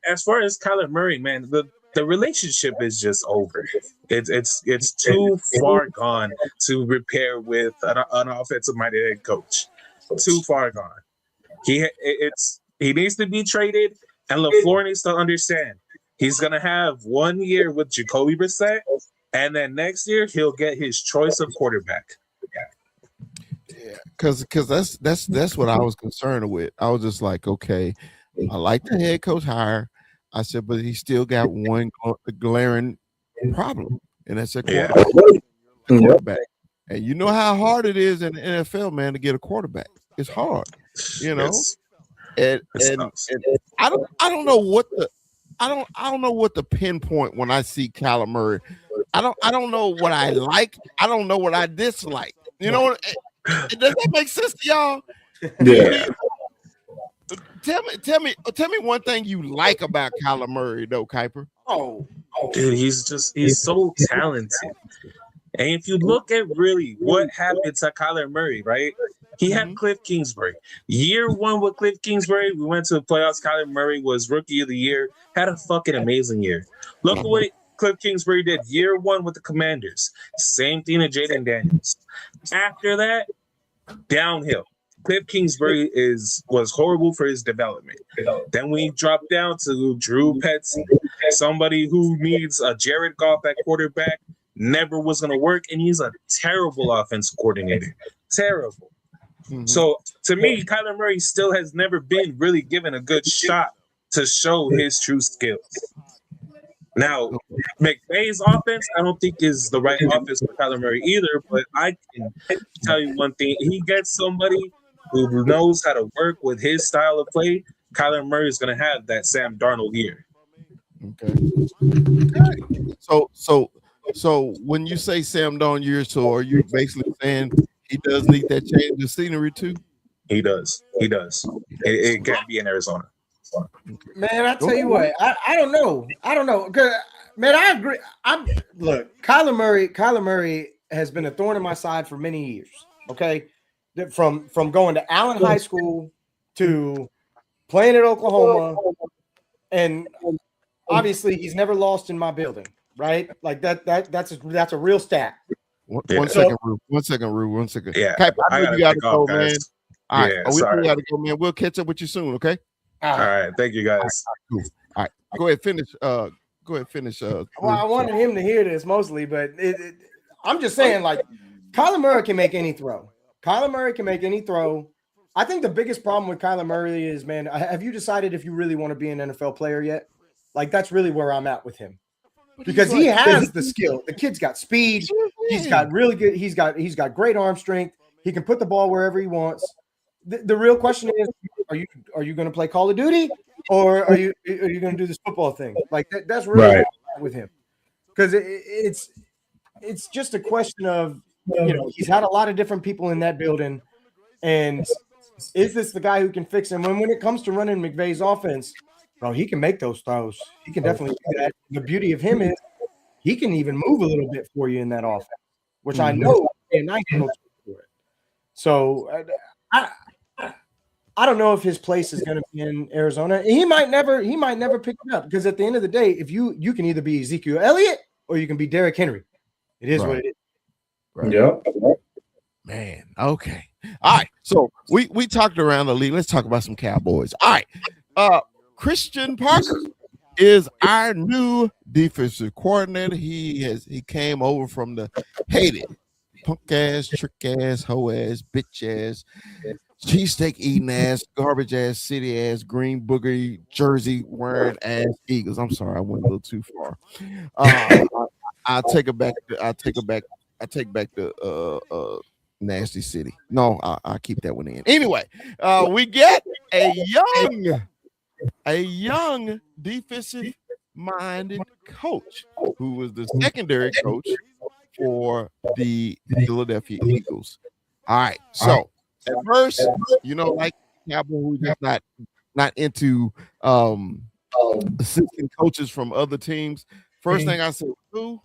[SPEAKER 3] as far as Kyler Murray, man, the relationship is just over. It's too far gone to repair with an offensive-minded head coach. Too far gone. He needs to be traded, and LaFleur needs to understand he's gonna have 1 year with Jacoby Brissett, and then next year he'll get his choice of quarterback.
[SPEAKER 1] Yeah, because that's what I was concerned with. I was just like, okay, I like the head coach hire. I said, but he still got one glaring problem, and that's a quarterback. And you know how hard it is in the NFL, man, to get a quarterback. It's hard, you know. And I don't know what the pinpoint when I see Kyler Murray. I don't know what I like. I don't know what I dislike. You know, does that make sense to y'all?
[SPEAKER 3] Yeah.
[SPEAKER 1] Tell me one thing you like about Kyler Murray, though, Kuiper.
[SPEAKER 3] Dude, he's so talented. And if you look at really what happened to Kyler Murray, right? He had Cliff Kingsbury. Year 1 with Cliff Kingsbury, we went to the playoffs. Kyler Murray was rookie of the year, had a fucking amazing year. Look at what Cliff Kingsbury did year 1 with the Commanders. Same thing to Jaden Daniels. After that, downhill. Cliff Kingsbury was horrible for his development. Then we dropped down to Drew Petzing, somebody who needs a Jared Goff at quarterback. Never was going to work, and he's a terrible offensive coordinator. Terrible. Mm-hmm. So, to me, Kyler Murray still has never been really given a good shot to show his true skills. Now, McVay's offense, I don't think is the right offense for Kyler Murray either, but I can tell you one thing. He gets somebody who knows how to work with his style of play. Kyler Murray is going to have that Sam Darnold year.
[SPEAKER 1] Okay. So when you say Sam Darnold year, so are you basically saying he does need that change of scenery too?
[SPEAKER 3] He does. It can't be in Arizona.
[SPEAKER 4] Man, I tell you what, I don't know. Man, I agree. Look, Kyler Murray has been a thorn in my side for many years. Okay, from going to Allen High School to playing at Oklahoma, and obviously he's never lost in my building. Right, like that's a real stat. One second, Rue.
[SPEAKER 3] Yeah,
[SPEAKER 1] you gotta go, man. All right, we gotta go, man. We'll catch up with you soon, okay?
[SPEAKER 3] All right, thank you guys.
[SPEAKER 1] All right, go ahead, finish.
[SPEAKER 4] Well, I wanted him to hear this mostly, but I'm just saying, like, Kyler Murray can make any throw. I think the biggest problem with Kyler Murray is, man, have you decided if you really want to be an NFL player yet? Like, that's really where I'm at with him. Because he has the skill. The kid's got speed. He's got really good. He's got great arm strength. He can put the ball wherever he wants. The real question is, are you going to play Call of Duty, or are you going to do this football thing? Like that's really right with him. Because it's just a question of, you know, he's had a lot of different people in that building, and is this the guy who can fix him? When it comes to running McVay's offense, bro, he can make those throws. He can definitely do that. The beauty of him is he can even move a little bit for you in that offense, which I know and I can for it. So I don't know if his place is going to be in Arizona. He might never pick it up because at the end of the day, if you can either be Ezekiel Elliott or you can be Derrick Henry. It is what it is.
[SPEAKER 1] Right.
[SPEAKER 2] Yep.
[SPEAKER 1] Man, okay. All right. So we talked around the league. Let's talk about some Cowboys. All right. Christian Parker is our new defensive coordinator. He came over from the hated punk ass, trick ass, hoe ass, bitch ass, cheesesteak eating ass, garbage ass, city ass, green booger jersey wearing ass Eagles. I'm sorry, I went a little too far. I'll take it back. I take back the nasty city. No, I'll keep that one in. Anyway, we get a young defensive minded coach who was the secondary coach for the Philadelphia Eagles. All right. So at first, like Cowboy, who just not into assistant coaches from other teams. First thing I said, who?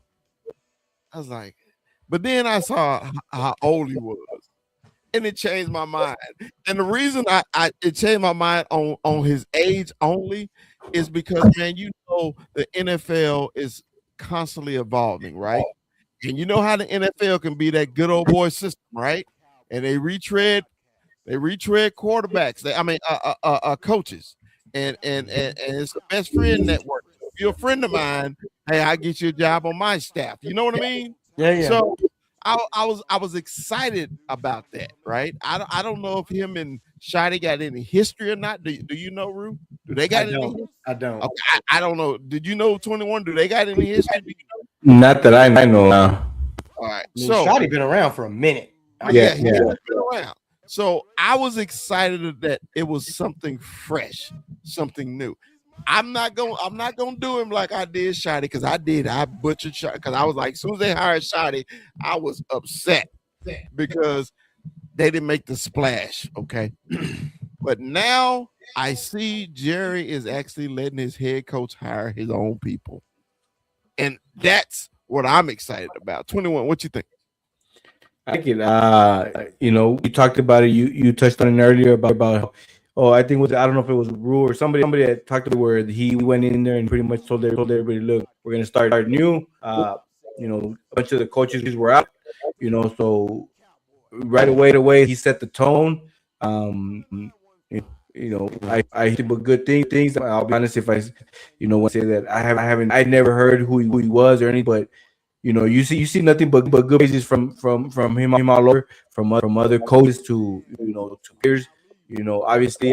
[SPEAKER 1] I was like, but then I saw how old he was, and it changed my mind. And the reason it changed my mind on his age only is because, man, the NFL is constantly evolving, right? And you know how the NFL can be that good old boy system, right? And they retread quarterbacks. Coaches, and it's the best friend network. If you're a friend of mine, hey, I get you a job on my staff. You know what I mean?
[SPEAKER 4] Yeah.
[SPEAKER 1] So I was excited about that, right? I don't know if him and Shotty got any history or not. Do you know, Rue? Do they got any?
[SPEAKER 4] I don't.
[SPEAKER 1] Okay, I don't know. Did you know 21? Do they got any history? Do you know?
[SPEAKER 2] Not that I know now.
[SPEAKER 1] All right.
[SPEAKER 4] So Shotty been around for a minute.
[SPEAKER 1] Yeah. He's been around. So I was excited that it was something fresh, something new. I'm not gonna do him like I did Shotty, because I butchered Shotty, because I was like, as soon as they hired Shotty, I was upset because they didn't make the splash. Okay. But now I see Jerry is actually letting his head coach hire his own people. And that's what I'm excited about. 21, what you think?
[SPEAKER 2] I like it. You talked about it. You touched on it earlier about I think I don't know if it was Rue or somebody that talked about where he went in there and pretty much told everybody, look, we're gonna start new. A bunch of the coaches were out. So right away he set the tone. I think but good things. I'll be honest, if I want to say that I never heard who he was or anything, but you see nothing but good praises from him all over, from other coaches to to peers. Obviously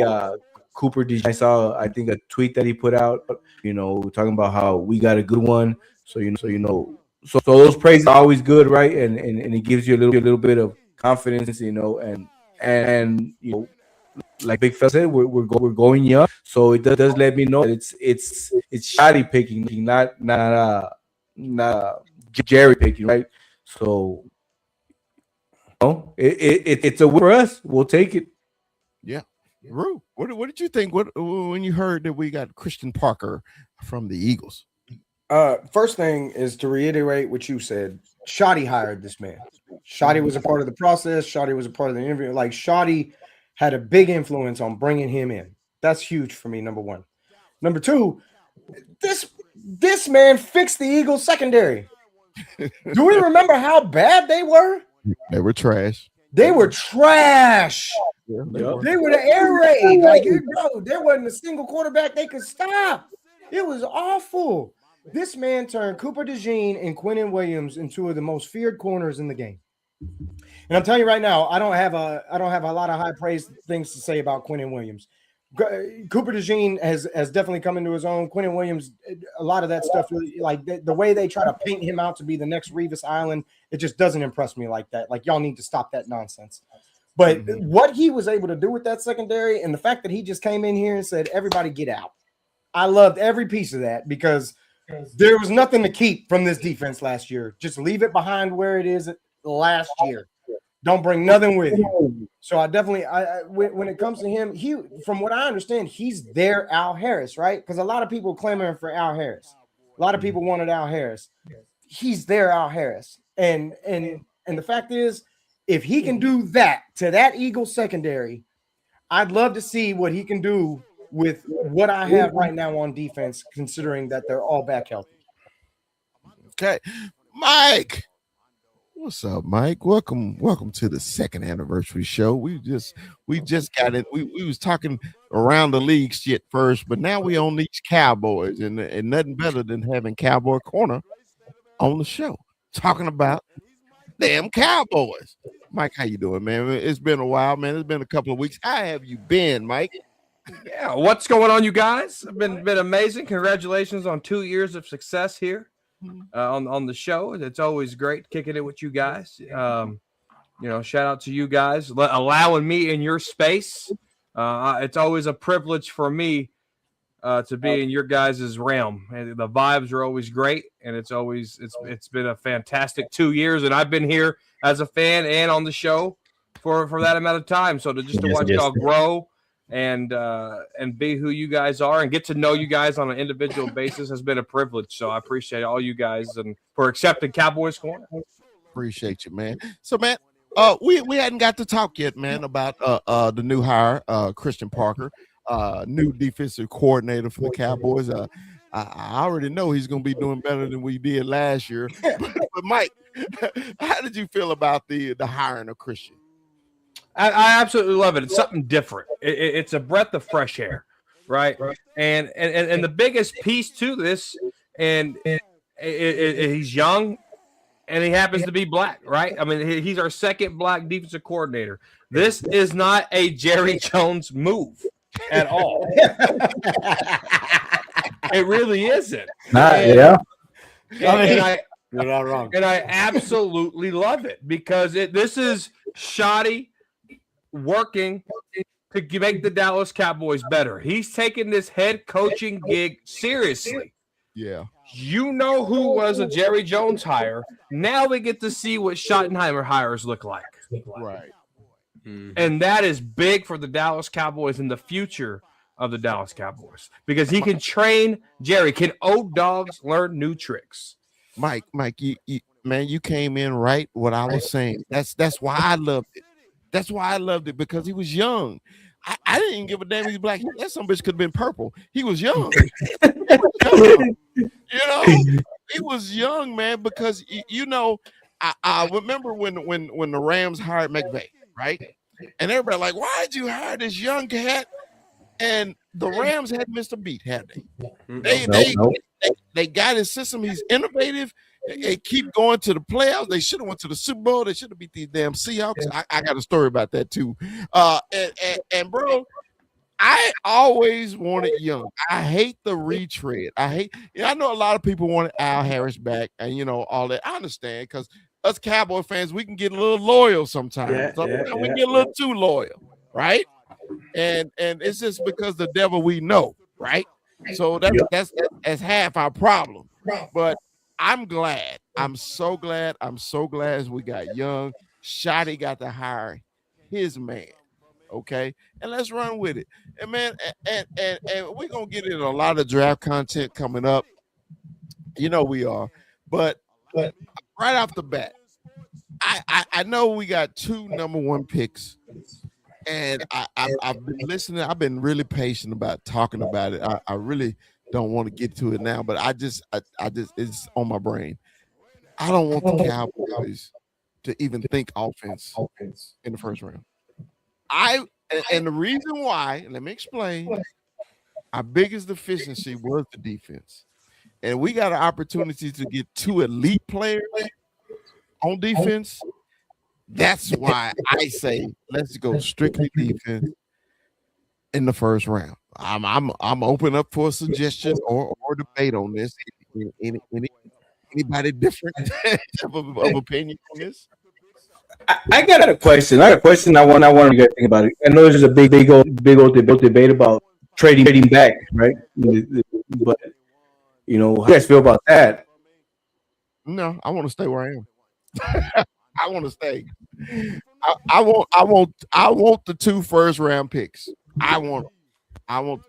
[SPEAKER 2] Cooper DeJean, I saw I think a tweet that he put out, talking about how we got a good one. So so those praises are always good, right? And it gives you a little bit of confidence, and like Big Fella said, we're going young, so it does let me know that it's Shotty picking, not Jerry picking, right? So it's a win for us. We'll take it.
[SPEAKER 1] Yeah. Rue, what did you think when you heard that we got Christian Parker from the Eagles?
[SPEAKER 4] First thing is to reiterate what you said. Shotty hired this man. Shotty was a part of the process. Shotty was a part of the interview. Like, Shotty had a big influence on bringing him in. That's huge for me, number one. Number two, this man fixed the Eagles secondary. Do we remember how bad they were?
[SPEAKER 1] They were trash.
[SPEAKER 4] They were trash.
[SPEAKER 1] Yeah,
[SPEAKER 4] they were the air raid. Like, there wasn't a single quarterback they could stop. It was awful. This man turned Cooper DeJean and Quinnen Williams into two of the most feared corners in the game. And I'm telling you right now, I don't have a lot of high praise things to say about Quinnen Williams. Cooper DeJean has definitely come into his own. Quinnen Williams, a lot of that stuff, really, like the way they try to paint him out to be the next Revis Island, it just doesn't impress me like that. Like, y'all need to stop that nonsense. But what he was able to do with that secondary, and the fact that he just came in here and said, everybody get out. I loved every piece of that, because there was nothing to keep from this defense last year. Just leave it behind where it is last year. Don't bring nothing with you. So I definitely, when it comes to him, from what I understand, he's their Al Harris, right? Because a lot of people clamoring for Al Harris. A lot of people wanted Al Harris. He's their Al Harris. And the fact is, if he can do that to that Eagles secondary, I'd love to see what he can do with what I have right now on defense, considering that they're all back healthy.
[SPEAKER 1] Okay, Mike. What's up, Mike? Welcome to the second anniversary show. We just got it. We was talking around the league shit first, but now we on these Cowboys, and nothing better than having Cowboy Corner on the show talking about damn Cowboys. Mike, how you doing, man? It's been a while, man. It's been a couple of weeks. How have you been, Mike?
[SPEAKER 5] Yeah, what's going on, you guys? Been amazing. Congratulations on 2 years of success here on the show. It's always great kicking it with you guys. Shout out to you guys allowing me in your space. It's always a privilege for me to be in your guys' realm. And the vibes are always great, and it's been a fantastic 2 years, and I've been here as a fan and on the show for that amount of time. So to watch y'all grow and be who you guys are and get to know you guys on an individual basis has been a privilege. So I appreciate all you guys and for accepting Cowboys Corner.
[SPEAKER 1] Appreciate you, man. So, man, we hadn't got to talk yet, man, about the new hire, Christian Parker, new defensive coordinator for the Cowboys. I already know he's going to be doing better than we did last year. But Mike, how did you feel about the hiring of Christian?
[SPEAKER 5] I absolutely love it. It's something different. It's a breath of fresh air, right? And the biggest piece to this, and he's young, and he happens to be black, right? I mean, he's our second black defensive coordinator. This is not a Jerry Jones move at all. It really isn't.
[SPEAKER 2] Yeah.
[SPEAKER 5] You're not wrong. And I absolutely love it because this is shoddy working to make the Dallas Cowboys better. He's taking this head coaching gig seriously.
[SPEAKER 1] Yeah.
[SPEAKER 5] You know who was a Jerry Jones hire. Now we get to see what Schottenheimer hires look like.
[SPEAKER 1] Right.
[SPEAKER 5] And that is big for the Dallas Cowboys and the future of the Dallas Cowboys because he can train Jerry. Can old dogs learn new tricks?
[SPEAKER 1] Mike, you came in right what I was saying. That's why I loved it. That's why I loved it because he was young. I didn't give a damn he's black. That some bitch could have been purple. He was young. He was young, man, because I remember when the Rams hired McVay, right? And everybody like, why'd you hire this young cat? And the Rams hadn't missed a beat, had they? They got his system. He's innovative. They keep going to the playoffs. They should have went to the Super Bowl. They should have beat these damn Seahawks. I got a story about that too. And bro, I always wanted young. I hate the retread. I know a lot of people wanted Al Harris back and all that. I understand because us Cowboy fans, we can get a little loyal sometimes. We get a little too loyal, right? And it's just because the devil we know, right? So that's half our problem. But I'm glad. I'm so glad we got young. Shotty got to hire his man. Okay. And let's run with it. And man, and we're gonna get in a lot of draft content coming up. We are. But right off the bat, I know we got 2 number 1 picks. And I've been listening. I've been really patient about talking about it. I really don't want to get to it now, but I just it's on my brain. I don't want the Cowboys to even think offense in the first round. And the reason why, let me explain. Our biggest deficiency was the defense, and we got an opportunity to get 2 elite players on defense. That's why I say let's go strictly defense in the first round. I'm open up for a suggestion or debate on this. Anybody different of opinion on this?
[SPEAKER 2] I got a question. I want you guys to think about it. I know there's a big old debate about trading back, right? But how do you guys feel about that?
[SPEAKER 1] No, I want to stay where I am. I want to stay. I want the 2 first round picks. I want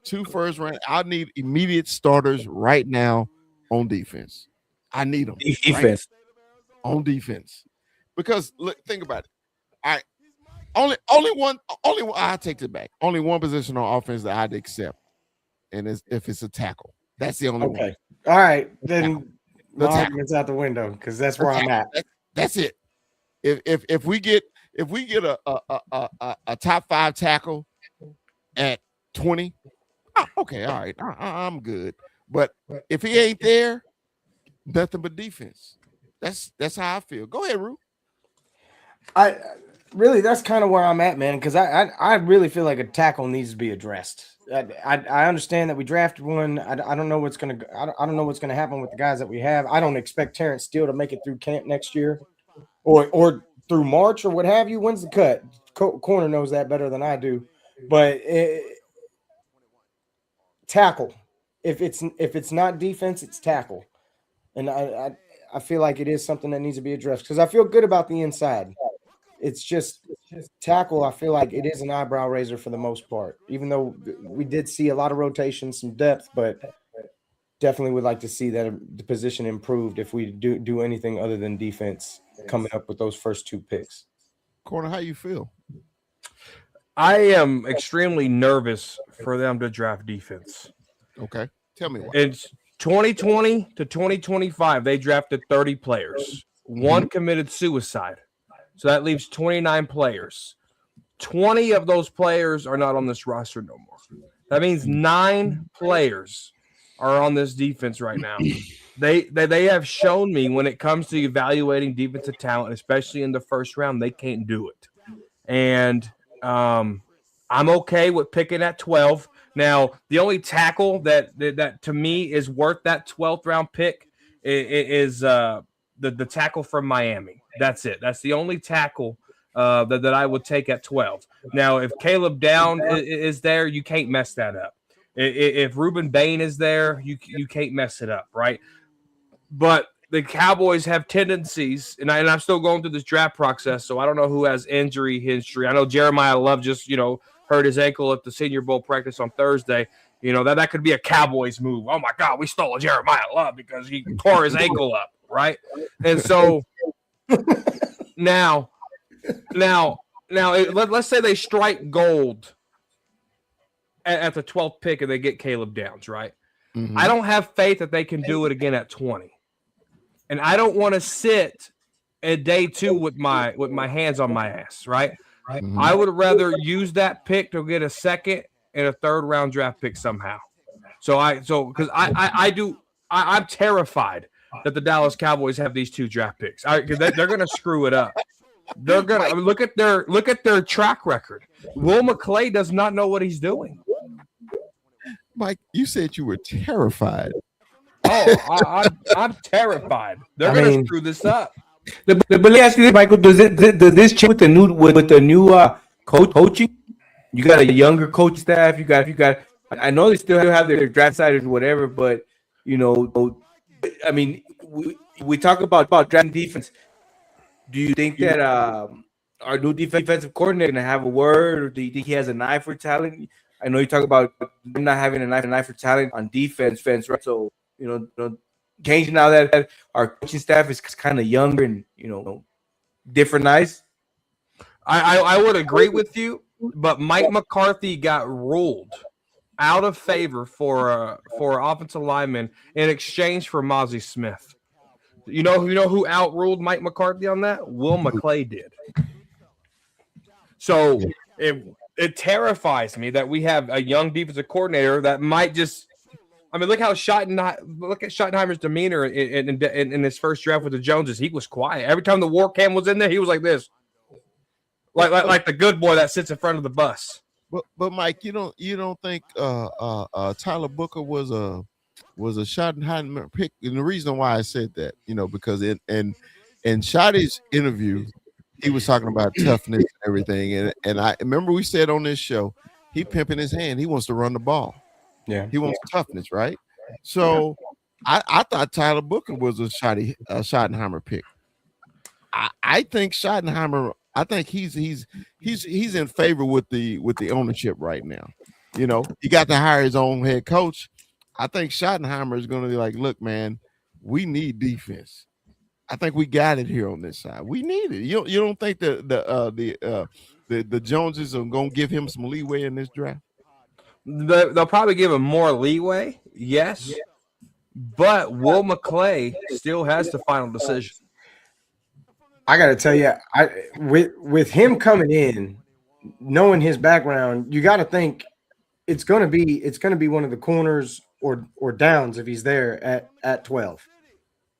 [SPEAKER 1] 2 first round. I need immediate starters right now on defense. I need them
[SPEAKER 2] defense
[SPEAKER 1] on defense because look, think about it. only one. I take it back. Only one position on offense that I'd accept, and if it's a tackle, that's the only one.
[SPEAKER 4] Okay. All right. Then
[SPEAKER 1] The
[SPEAKER 4] my
[SPEAKER 1] tackle.
[SPEAKER 4] argument's out the window because that's where I'm at.
[SPEAKER 1] That's it. If we get a top 5 tackle at 20, okay, all right, I'm good. But if he ain't there, nothing but defense. That's how I feel. Go ahead, Rue.
[SPEAKER 4] I really, that's kind of where I'm at, man, because I really feel like a tackle needs to be addressed. I understand that we drafted one. I don't know what's gonna I don't know what's gonna happen with the guys that we have. I don't expect Terrence Steele to make it through camp next year, or through March or what have you. When's the cut? Corner knows that better than I do, but tackle. If it's not defense, it's tackle, and I feel like it is something that needs to be addressed because I feel good about the inside. It's just tackle. I feel like it is an eyebrow raiser for the most part, even though we did see a lot of rotation, some depth, but definitely would like to see that the position improved if we do anything other than defense coming up with those first 2 picks.
[SPEAKER 1] Corner, how you feel?
[SPEAKER 5] I am extremely nervous for them to draft defense.
[SPEAKER 1] Okay, tell me why.
[SPEAKER 5] It's 2020 to 2025. They drafted 30 players. One committed suicide. So that leaves 29 players. 20 of those players are not on this roster no more. That means 9 players are on this defense right now. They have shown me when it comes to evaluating defensive talent, especially in the first round, they can't do it. And I'm okay with picking at 12. Now, the only tackle that to me is worth that 12th round pick is the tackle from Miami. That's it. That's the only tackle that I would take at 12. Now, if Caleb Down is there, you can't mess that up. If Ruben Bain is there, you can't mess it up, right? But the Cowboys have tendencies, and I'm still going through this draft process, so I don't know who has injury history. I know Jeremiah Love just, hurt his ankle at the Senior Bowl practice on Thursday. That could be a Cowboys move. Oh, my God, we stole a Jeremiah Love because he tore his ankle up, right? And so now, let's say they strike gold at the 12th pick and they get Caleb Downs, right?
[SPEAKER 1] Mm-hmm.
[SPEAKER 5] I don't have faith that they can do it again at 20. And I don't want to sit at day 2 with my hands on my ass, right?
[SPEAKER 1] Mm-hmm.
[SPEAKER 5] I would rather use that pick to get a 2nd and a 3rd round draft pick somehow. Because I'm terrified that the Dallas Cowboys have these 2 draft picks. They're going to screw it up. They're going to look at their track record. Will McClay does not know what he's doing.
[SPEAKER 1] Mike, you said you were terrified.
[SPEAKER 5] Oh, I'm terrified. They're going to screw this up.
[SPEAKER 2] But let me ask you this, Michael. Does this change with the new coaching? You got a younger coach staff. You got. I know they still have their draft siders or whatever, but I mean, we talk about drafting defense. Do you think that our new defensive coordinator gonna have a word, or do you think he has an eye for talent? I know you talk about not having an eye for talent on defense, right? So changing now that our coaching staff is kind of younger and different eyes.
[SPEAKER 5] I would agree with you, but Mike McCarthy got ruled out of favor for offensive lineman in exchange for Mozzie Smith. You know who outruled Mike McCarthy on that? Will McClay did. So it terrifies me that we have a young defensive coordinator that might just. I mean, look at Schottenheimer's demeanor in his first draft with the Joneses. He was quiet every time the war cam was in there. He was like this, like the good boy that sits in front of the bus.
[SPEAKER 1] But Mike, you don't think Tyler Booker was a Schottenheimer pick? And the reason why I said that, because in Schotty's interview, he was talking about toughness and everything. And I remember we said on this show, he pimping his hand. He wants to run the ball.
[SPEAKER 4] Yeah,
[SPEAKER 1] he wants toughness, right? So I thought Tyler Booker was a Schottenheimer pick. I think Schottenheimer. I think he's in favor with the ownership right now. He got to hire his own head coach. I think Schottenheimer is going to be like, look, man, we need defense. I think we got it here on this side. We need it. You don't think the the Joneses are gonna give him some leeway in this draft?
[SPEAKER 5] They'll probably give him more leeway, yes, but Will McClay still has the final decision.
[SPEAKER 4] I got to tell you, with him coming in, knowing his background, you got to think it's going to be one of the corners or downs if he's there at 12.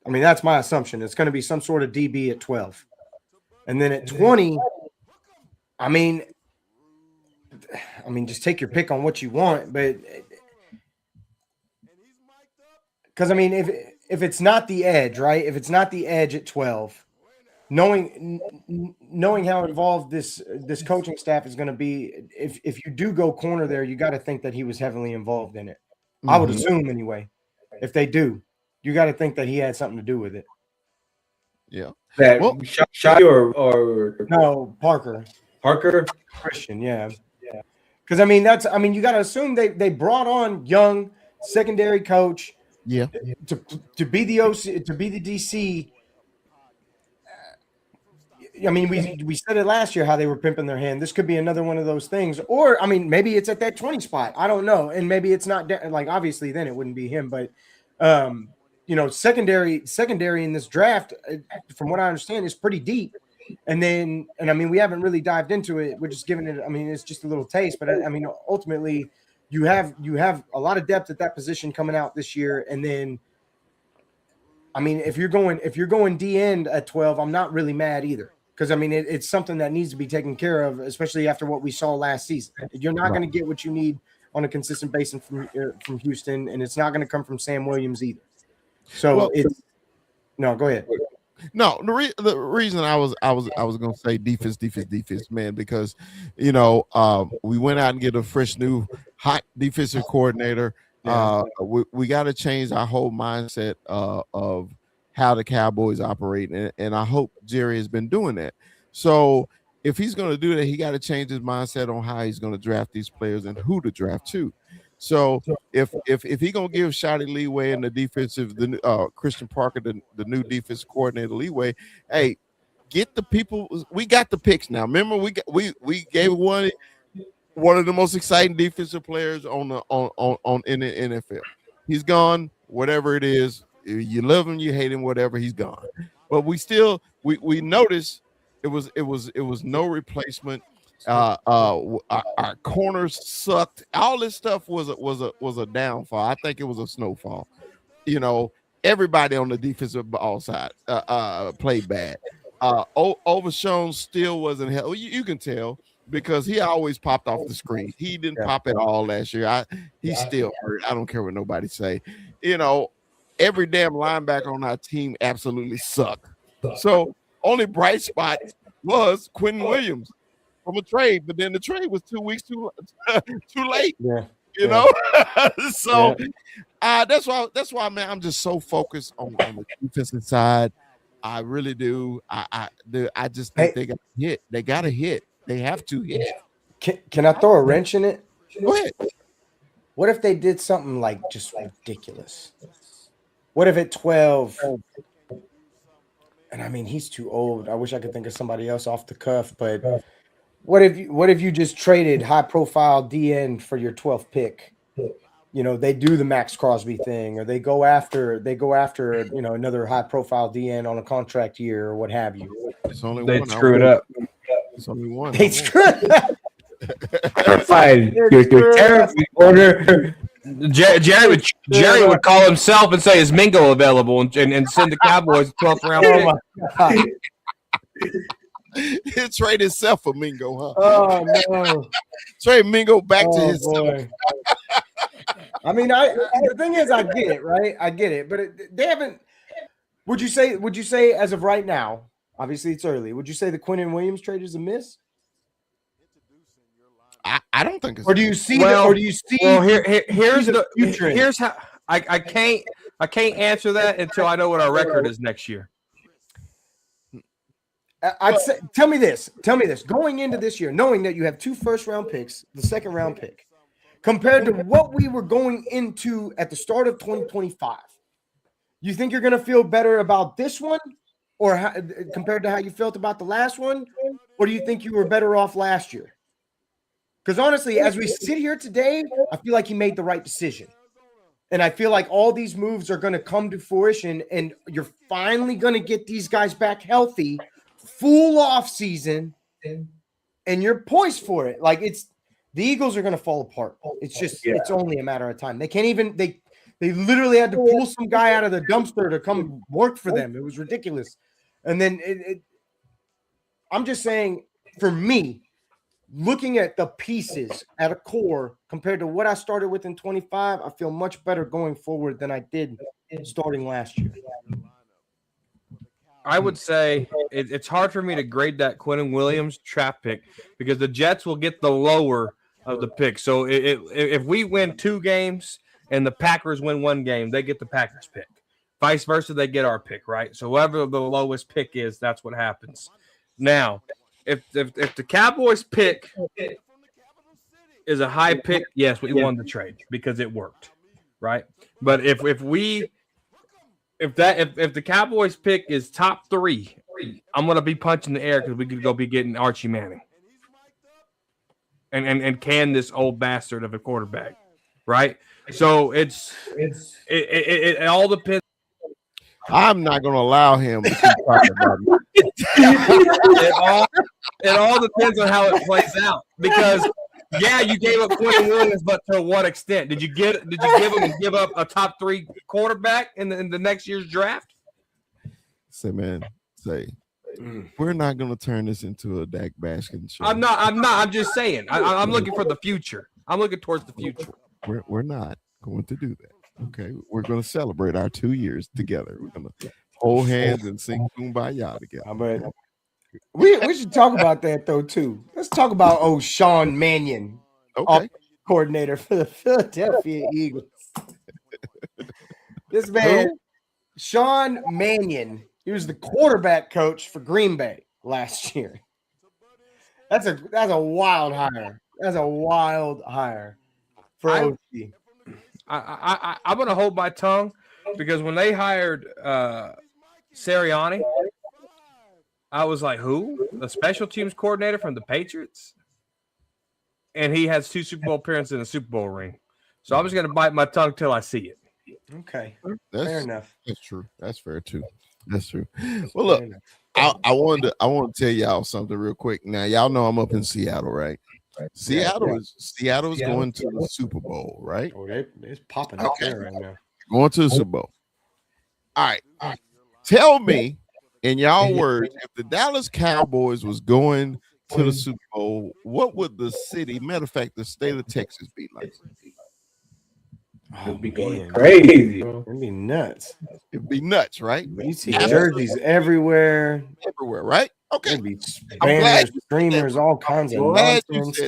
[SPEAKER 4] I mean, that's my assumption. It's going to be some sort of DB at 12. And then at 20, I mean, just take your pick on what you want, but because I mean, if it's not the edge, right? If it's not the edge at 12, knowing how involved this coaching staff is going to be, if you do go corner there, you got to think that he was heavily involved in it. I would assume anyway. If they do, you got to think that he had something to do with it.
[SPEAKER 1] Yeah.
[SPEAKER 2] That
[SPEAKER 1] Well-
[SPEAKER 2] Shy or
[SPEAKER 4] No, Parker Christian, yeah. Because I mean, you got to assume they brought on young secondary coach,
[SPEAKER 1] Yeah.
[SPEAKER 4] to be the OC, to be the DC. I mean, we said it last year how they were pimping their hand. This could be another one of those things, or I mean, maybe it's at that 20 spot. I don't know, and maybe it's not like obviously then it wouldn't be him, but secondary in this draft, from what I understand, is pretty deep. And I mean, we haven't really dived into it. We're just giving it. I mean, it's just a little taste, but I mean, ultimately, you have a lot of depth at that position coming out this year, and then. I mean, if you're going D end at 12, I'm not really mad either. Because, I mean, it's something that needs to be taken care of, especially after what we saw last season. You're not going to get what you need on a consistent basis from Houston, and it's not going to come from Sam Williams either. So no, go ahead.
[SPEAKER 1] No, the reason I was going to say defense, man, because we went out and get a fresh new hot defensive coordinator.
[SPEAKER 4] Yeah.
[SPEAKER 1] We got to change our whole mindset of how the Cowboys operate, and I hope Jerry has been doing that. So if he's going to do that, he got to change his mindset on how he's going to draft these players and who to draft too. So if he gonna give Shotty leeway in the Christian Parker, the new defensive coordinator leeway, hey, get the people. We got the picks now. Remember, we gave one of the most exciting defensive players in the NFL. He's gone. Whatever it is, you love him, you hate him, whatever. He's gone. But we still we noticed it was no replacement. Our corners sucked. All this stuff was a downfall. I think it was a snowfall. Everybody on the defensive ball side played bad. Overshown still wasn't hell. You can tell because he always popped off the screen. He didn't pop at all last year. He's still hurt. I don't care what nobody say. Every damn linebacker on our team absolutely sucked. So only bright spot was Quentin Williams from a trade, but then the trade was 2 weeks too late. So that's why, man, I'm just so focused on the defensive side. I really do. I just think they got to hit. They got to hit. They have to hit.
[SPEAKER 4] Can I throw a wrench in it?
[SPEAKER 1] Go ahead.
[SPEAKER 4] What if they did something like just ridiculous? What if at 12? And I mean, he's too old. I wish I could think of somebody else off the cuff, but what if you just traded high profile DN for your 12th pick? They do the Max Crosby thing, or they go after another high profile DN on a contract year or what have you.
[SPEAKER 1] It's only
[SPEAKER 2] they
[SPEAKER 1] one.
[SPEAKER 2] screw it up.
[SPEAKER 1] It's only one.
[SPEAKER 4] They screw it up.
[SPEAKER 2] Fine. Your tariff order.
[SPEAKER 5] Jerry would call himself and say, "Is Mingo available?" and send the Cowboys 12th round pick.
[SPEAKER 1] He'll trade himself for Mingo, huh?
[SPEAKER 4] Oh no!
[SPEAKER 1] Trade Mingo back to his.
[SPEAKER 4] I mean, the thing is, I get it, right? I get it, but they haven't. Would you say as of right now? Obviously, it's early. Would you say the Quentin Williams trade is a miss?
[SPEAKER 1] I don't think it's.
[SPEAKER 4] Or do you see?
[SPEAKER 5] Well,
[SPEAKER 4] future?
[SPEAKER 5] Here's how I can't answer that until I know what our record is next year.
[SPEAKER 4] I'd say, tell me this. Going into this year, knowing that you have 2 first-round picks, the second-round pick, compared to what we were going into at the start of 2025, you think you're going to feel better about this one, or compared to how you felt about the last one, or do you think you were better off last year? Because honestly, as we sit here today, I feel like he made the right decision. And I feel like all these moves are going to come to fruition, and you're finally going to get these guys back healthy, full off season, and you're poised for it. Like the Eagles are going to fall apart. It's just it's only a matter of time. They can't even they literally had to pull some guy out of the dumpster to come work for them. It was ridiculous. And then I'm just saying, for me, looking at the pieces at a core compared to what I started with in 25, I feel much better going forward than I did starting last year.
[SPEAKER 5] I would say it's hard for me to grade that Quentin Williams trap pick because the Jets will get the lower of the pick. So if we win 2 games and the Packers win 1 game, they get the Packers pick. Vice versa, they get our pick, right? So whoever the lowest pick is, that's what happens. Now, if the Cowboys pick is a high pick, yes, we won the trade because it worked, right? But if the Cowboys pick is top 3, I'm gonna be punching the air because we could go be getting Archie Manning and can this old bastard of a quarterback, right? So it all depends.
[SPEAKER 1] I'm not going to allow him to keep talking about me.
[SPEAKER 5] It all depends on how it plays out because you gave up Quentin Williams, but to what extent? Did you give up a top 3 quarterback in the next year's draft?
[SPEAKER 1] We're not going to turn this into a Dak Baskin show.
[SPEAKER 5] I'm not. I'm just saying. I'm looking for the future. I'm looking towards the future.
[SPEAKER 1] We're not going to do that. Okay, we're going to celebrate our 2 years together. We're going to hold hands and sing Kumbaya together.
[SPEAKER 4] But we should talk about that though too. Let's talk about Sean Mannion, coordinator for the Philadelphia Eagles. This man, Sean Mannion, he was the quarterback coach for Green Bay last year. That's a wild hire. That's a wild hire for OC.
[SPEAKER 5] I'm going to hold my tongue because when they hired Sirianni, I was like, who? The special teams coordinator from the Patriots? And he has 2 Super Bowl appearances and a Super Bowl ring. So I'm just going to bite my tongue till I see it.
[SPEAKER 4] Okay. Fair enough.
[SPEAKER 1] That's true. That's fair too. That's true. Well, look, I want to tell y'all something real quick. Now, y'all know I'm up in Seattle, right? Seattle is going to the Super Bowl, right?
[SPEAKER 4] Oh, it's popping up there right now.
[SPEAKER 1] Going to the Super Bowl. All right. Tell me, in y'all words, if the Dallas Cowboys was going to the Super Bowl, what would the city, matter of fact, the state of Texas be like?
[SPEAKER 2] It'd be going crazy.
[SPEAKER 4] It'd be nuts.
[SPEAKER 1] It'd be nuts, right?
[SPEAKER 4] You see jerseys everywhere,
[SPEAKER 1] right? Okay.
[SPEAKER 4] It'd be banners, streamers, all kinds of nonsense.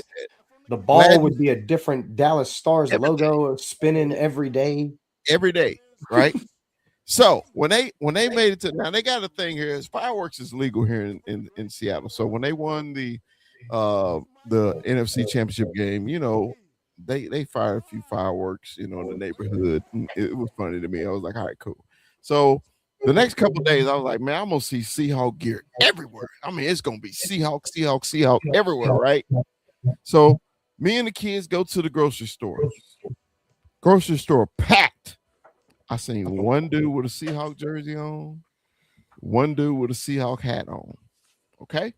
[SPEAKER 4] The ball would be a different Dallas Stars logo spinning every day,
[SPEAKER 1] right? So when they made it to, now they got a thing here is fireworks is legal here in Seattle. So when they won the NFC Championship game, you know, they fired a few fireworks, you know, in the neighborhood. It was funny to me. I was like, all right, cool. So the next couple of days, I was like, man, I'm gonna see Seahawk gear everywhere. I mean, it's gonna be Seahawk everywhere, right? So me and the kids go to the grocery store. Grocery store packed. I seen one dude with a Seahawk jersey on, one dude with a Seahawk hat on. Okay.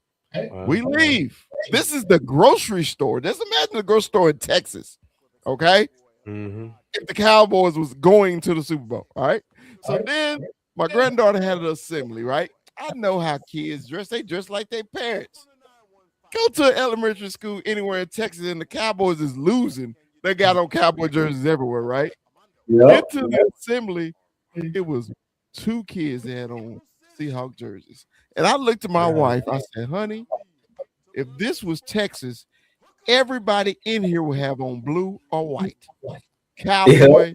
[SPEAKER 1] We leave. This is the grocery store. Just imagine the grocery store in Texas. Okay.
[SPEAKER 4] Mm-hmm.
[SPEAKER 1] If the Cowboys was going to the Super Bowl. All right. So then my granddaughter had an assembly, right? I know how kids dress. They dress like their parents. Go to an elementary school anywhere in Texas and the Cowboys is losing. They got on Cowboy jerseys everywhere, right? Get to the assembly. It was 2 kids that had on Seahawk jerseys. And I looked at my wife. I said, honey, if this was Texas, everybody in here would have on blue or white. Cowboy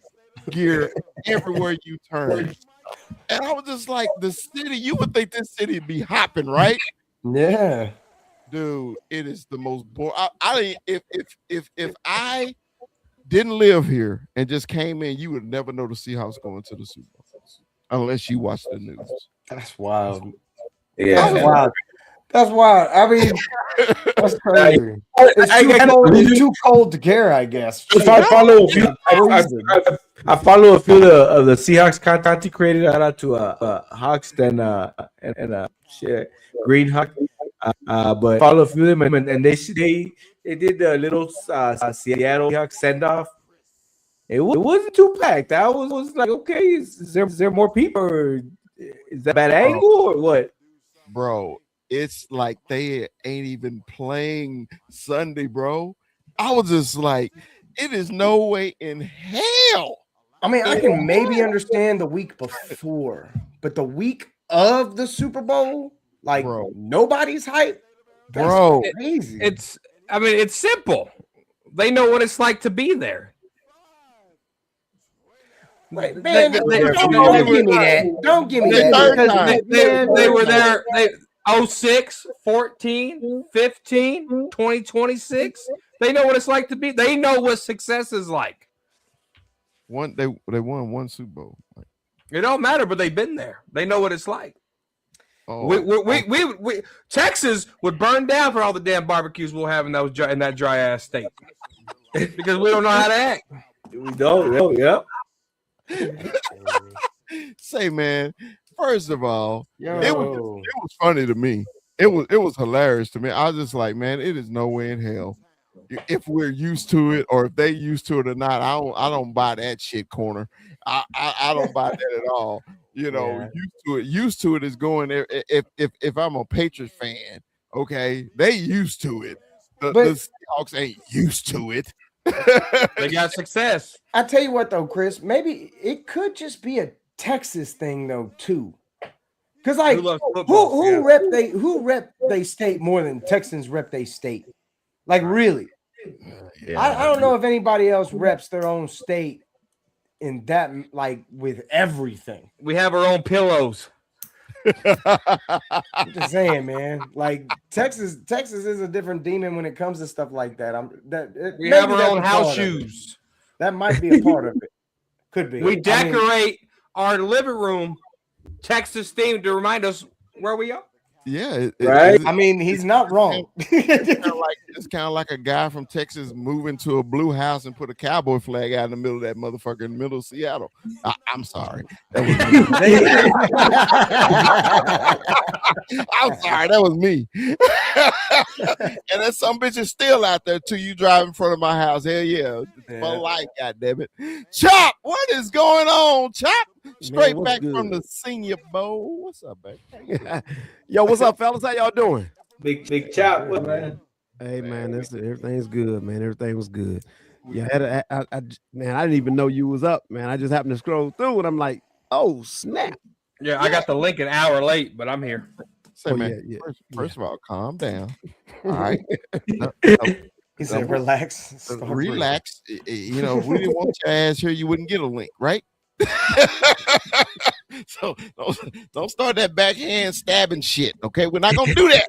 [SPEAKER 1] gear everywhere you turn. And I was just like, the city, you would think this city would be hopping, right?
[SPEAKER 4] Yeah.
[SPEAKER 1] Dude, it is the most boring. If I didn't live here and just came in, you would never know the Seahawks going to the Super Bowl unless you watch the news.
[SPEAKER 4] That's wild.
[SPEAKER 2] Yeah,
[SPEAKER 4] that's wild. That's wild. I mean, that's crazy. It's too cold to care, I guess.
[SPEAKER 2] If I follow a few, I follow a few of the Seahawks content created. Shout out to Hawks and shit, Green Hawk. But follow a few of them, and they did the little Seattle Seahawks send off. It wasn't too packed. I was like, okay, is there more people? Or is that a bad angle or what?
[SPEAKER 1] Bro, it's like they ain't even playing Sunday, bro. I was just like, it is no way in hell.
[SPEAKER 4] I mean, I can maybe understand the week before, but the week of the Super Bowl, like,
[SPEAKER 1] Bro.
[SPEAKER 4] nobody's hype. That's
[SPEAKER 1] Bro,
[SPEAKER 4] crazy.
[SPEAKER 5] It's simple. They know what it's like to be there.
[SPEAKER 4] Wait, man, don't give me that. Don't give me
[SPEAKER 1] Third
[SPEAKER 4] that.
[SPEAKER 1] time.
[SPEAKER 4] Because,
[SPEAKER 5] They were there. 06, 14, 15, 2026. They know what it's like to be. They know what success is like.
[SPEAKER 1] they won one Super Bowl.
[SPEAKER 5] It don't matter, but they've been there. They know what it's like.
[SPEAKER 1] Oh,
[SPEAKER 5] We Texas would burn down for all the damn barbecues we'll have in that dry ass state because we don't know how to act.
[SPEAKER 2] We don't. Yep.
[SPEAKER 1] Say, man, first of all,
[SPEAKER 4] yo,
[SPEAKER 1] it was funny to me. It was hilarious to me. I was just like, man, it is no way in hell. If we're used to it or if they used to it or not, I don't buy that shit corner. I don't buy that at all. You know, used to it is going there. If I'm a Patriots fan, okay, they used to it. The Seahawks ain't used to it.
[SPEAKER 5] They got success.
[SPEAKER 4] I tell you what though, Chris, maybe it could just be a Texas thing though too. Because like who rep they state more than Texans rep they state? Like really?
[SPEAKER 1] Yeah.
[SPEAKER 4] I don't know if anybody else reps their own state in that like with everything.
[SPEAKER 5] We have our own pillows.
[SPEAKER 4] I'm just saying, man. Like Texas is a different demon when it comes to stuff like that.
[SPEAKER 5] We have our own house shoes.
[SPEAKER 4] That might be a part of it. Could be.
[SPEAKER 5] We decorate our living room Texas themed to remind us where we are.
[SPEAKER 1] Yeah,
[SPEAKER 4] right. I mean, he's not wrong.
[SPEAKER 1] It's kind of like a guy from Texas moving to a blue house and put a cowboy flag out in the middle of that motherfucker in the middle of Seattle. I'm sorry. I'm sorry. That was me. And then some bitch is still out there too. You drive in front of my house. Hell yeah. For life, goddammit. Chop, what is going on, Chop? Straight
[SPEAKER 6] Man,
[SPEAKER 1] back
[SPEAKER 6] good?
[SPEAKER 1] from the Senior Bowl. What's up, baby?
[SPEAKER 6] Yo, what's up, fellas? How y'all doing?
[SPEAKER 2] Big chop, man.
[SPEAKER 6] Hey, man, everything's good, man. Everything was good. Yeah, man, I didn't even know you was up, man. I just happened to scroll through, and I'm like, oh snap!
[SPEAKER 5] Yeah, I got the link an hour late, but I'm here.
[SPEAKER 1] Say, man, first of all, calm down. All right.
[SPEAKER 4] He said, relax.
[SPEAKER 1] Relax. You know, if we didn't want your ass here, you wouldn't get a link, right? So don't start that backhand stabbing shit. Okay, we're not gonna do that.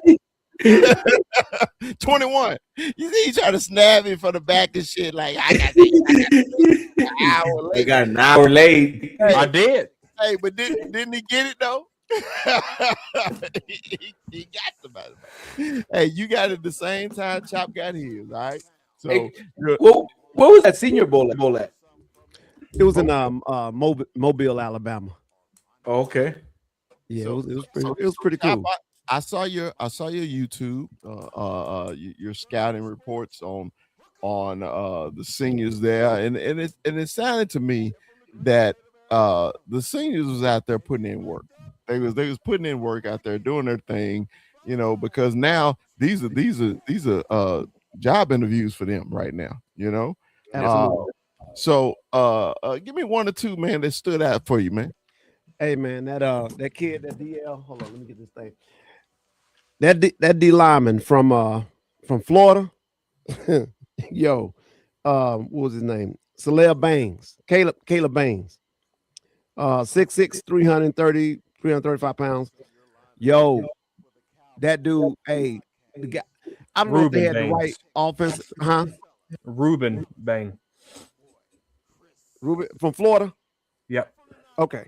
[SPEAKER 1] 21. You see, he tried to snap me from the back and shit. Like I got an hour late.
[SPEAKER 2] They got an hour late.
[SPEAKER 1] Hey,
[SPEAKER 5] I did.
[SPEAKER 1] Hey, but didn't he get it though? he got somebody. Hey, you got it at the same time Chop got his. All right. So,
[SPEAKER 2] hey, what was that Senior Bowl at?
[SPEAKER 6] It was in Mobile, Alabama.
[SPEAKER 2] Oh, okay.
[SPEAKER 6] Yeah, it was pretty cool.
[SPEAKER 1] I saw your YouTube, your scouting reports on the seniors there, and it sounded to me that the seniors was out there putting in work. They was putting in work out there doing their thing, you know, because now these are job interviews for them right now, you know.
[SPEAKER 6] Absolutely.
[SPEAKER 1] So give me one or two, man, that stood out for you, man.
[SPEAKER 6] Hey, man, that kid, that DL. Hold on, let me get this thing. That D lineman from Florida. Yo, what was his name? Saleh Baines. Caleb Baines. 6'6", 335 pounds. Yo, that dude, hey, the guy, I don't know if they had the right offense, huh?
[SPEAKER 5] Ruben Bain.
[SPEAKER 6] Ruben from Florida?
[SPEAKER 5] Yep.
[SPEAKER 6] Okay.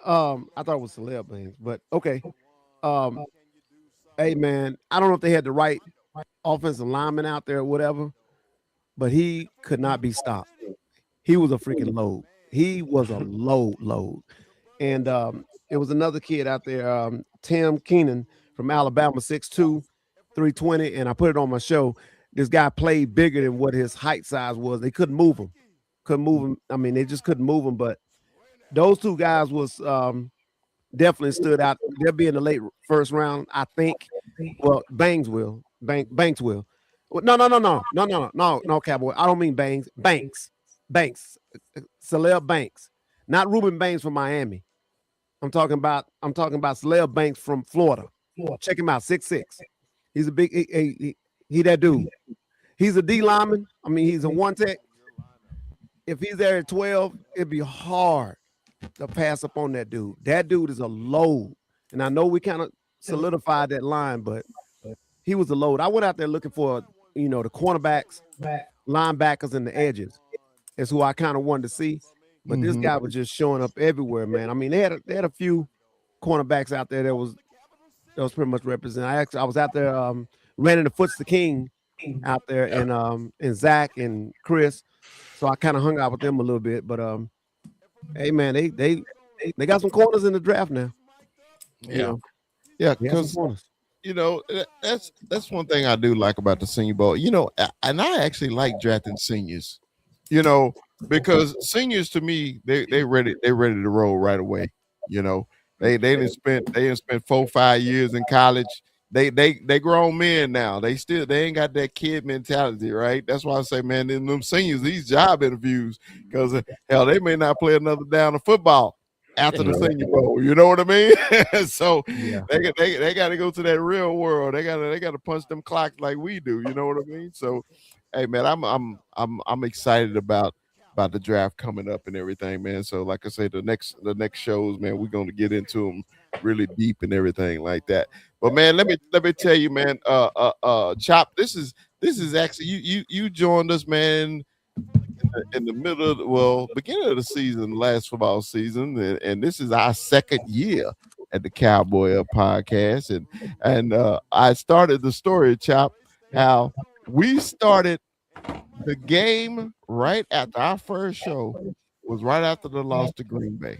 [SPEAKER 6] I thought it was Saleh Baines, but okay. Hey man, I don't know if they had the right offensive lineman out there or whatever, but he could not be stopped. He was a freaking load. He was a load. And it was another kid out there, Tim Keenan from Alabama, 6'2", 320, and I put it on my show. This guy played bigger than what his height size was. They couldn't move him. I mean, they just couldn't move him. But those two guys was definitely stood out. They'll be in the late first round, I think. Well, Banks will. Banks will. No, Cowboy. I don't mean Banks. Banks. Saleh Banks. Not Ruben Banks from Miami. I'm talking about Saleh Banks from Florida. Check him out, 6'6". He's a big he that dude. He's a D lineman. I mean, he's a one tech. If he's there at 12, it'd be hard to pass up on that dude. That dude is a load. And I know we kind of solidified that line, but he was a load. I went out there looking for, the cornerbacks, linebackers, and the edges. That's who I kind of wanted to see. But this guy was just showing up everywhere, man. I mean, they had a few cornerbacks out there that was pretty much represented. I was out there, ran into Foots the King out there, and Zach and Chris. So I kind of hung out with them a little bit. But hey, man, they got some corners in the draft now.
[SPEAKER 1] Yeah, because that's one thing I do like about the Senior Bowl. And I actually like drafting seniors. Because seniors to me, they ready to roll right away. They didn't spend 4-5 years in college. They grown men now. They ain't got that kid mentality, right? That's why I say, man, them seniors, these job interviews, because hell, they may not play another down of football after the Senior Bowl. You know what I mean? So they got to go to that real world. They got to punch them clocks like we do. You know what I mean? So, hey, man, I'm excited about the draft coming up and everything, man. So like I say, the next shows, man, we're going to get into them really deep and everything like that. But man, let me tell you, man, Chop, this is actually you joined us, man, in the middle of beginning of the season, last football season, and this is our second year at the Cowboy Up podcast, and I started the story, Chop, how we started the game right after our first show was right after the loss to Green Bay.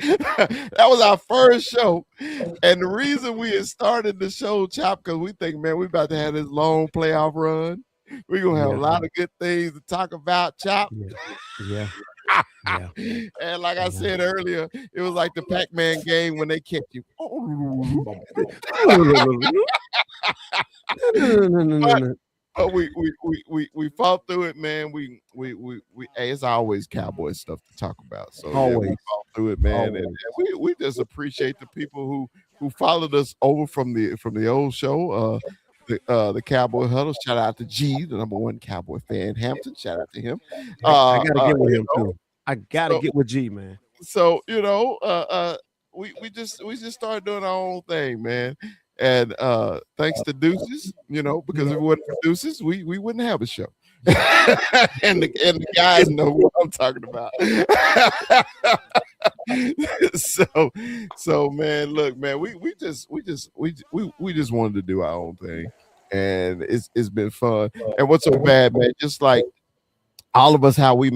[SPEAKER 1] That was our first show. And the reason we had started the show, Chop, because we think, man, we about to have this long playoff run. We're going to have a lot of good things to talk about, Chop.
[SPEAKER 6] Yeah.
[SPEAKER 1] And like I said earlier, it was like the Pac-Man game when they kicked you. But we fought through it, man. We hey, it's always Cowboy stuff to talk about. So
[SPEAKER 6] always.
[SPEAKER 1] we fought through it, man. And we just appreciate the people who followed us over from the old show, the Cowboy Huddle. Shout out to G, the #1 Cowboy fan, Hampton. Shout out to him.
[SPEAKER 6] I gotta get with him too. I gotta get with G, man.
[SPEAKER 1] So we just started doing our own thing, man. And thanks to Deuces, because if it wasn't for Deuces, we wouldn't have a show. and the guys know what I'm talking about. so man, look, man, we just wanted to do our own thing, and it's been fun. And what's so bad, man? Just like all of us, how we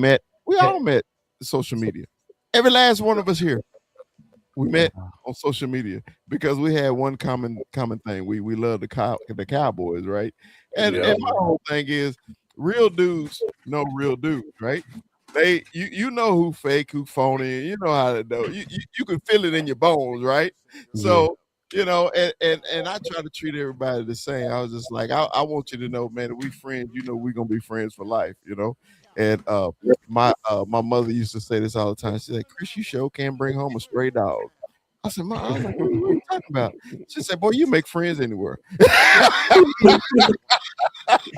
[SPEAKER 1] all met social media. Every last one of us here. We met on social media because we had one common thing. We love the Cowboys, right? And my whole thing is real dudes know real dudes, right? They you know who fake, who phony, you know how to know. You can feel it in your bones, right? So and I try to treat everybody the same. I was just like, I want you to know, man, that we friends, we're gonna be friends for life, And my mother used to say this all the time. She said, Chris, you sure can bring home a stray dog. I said, Mom, I was like, what are you talking about? She said, boy, you make friends anywhere.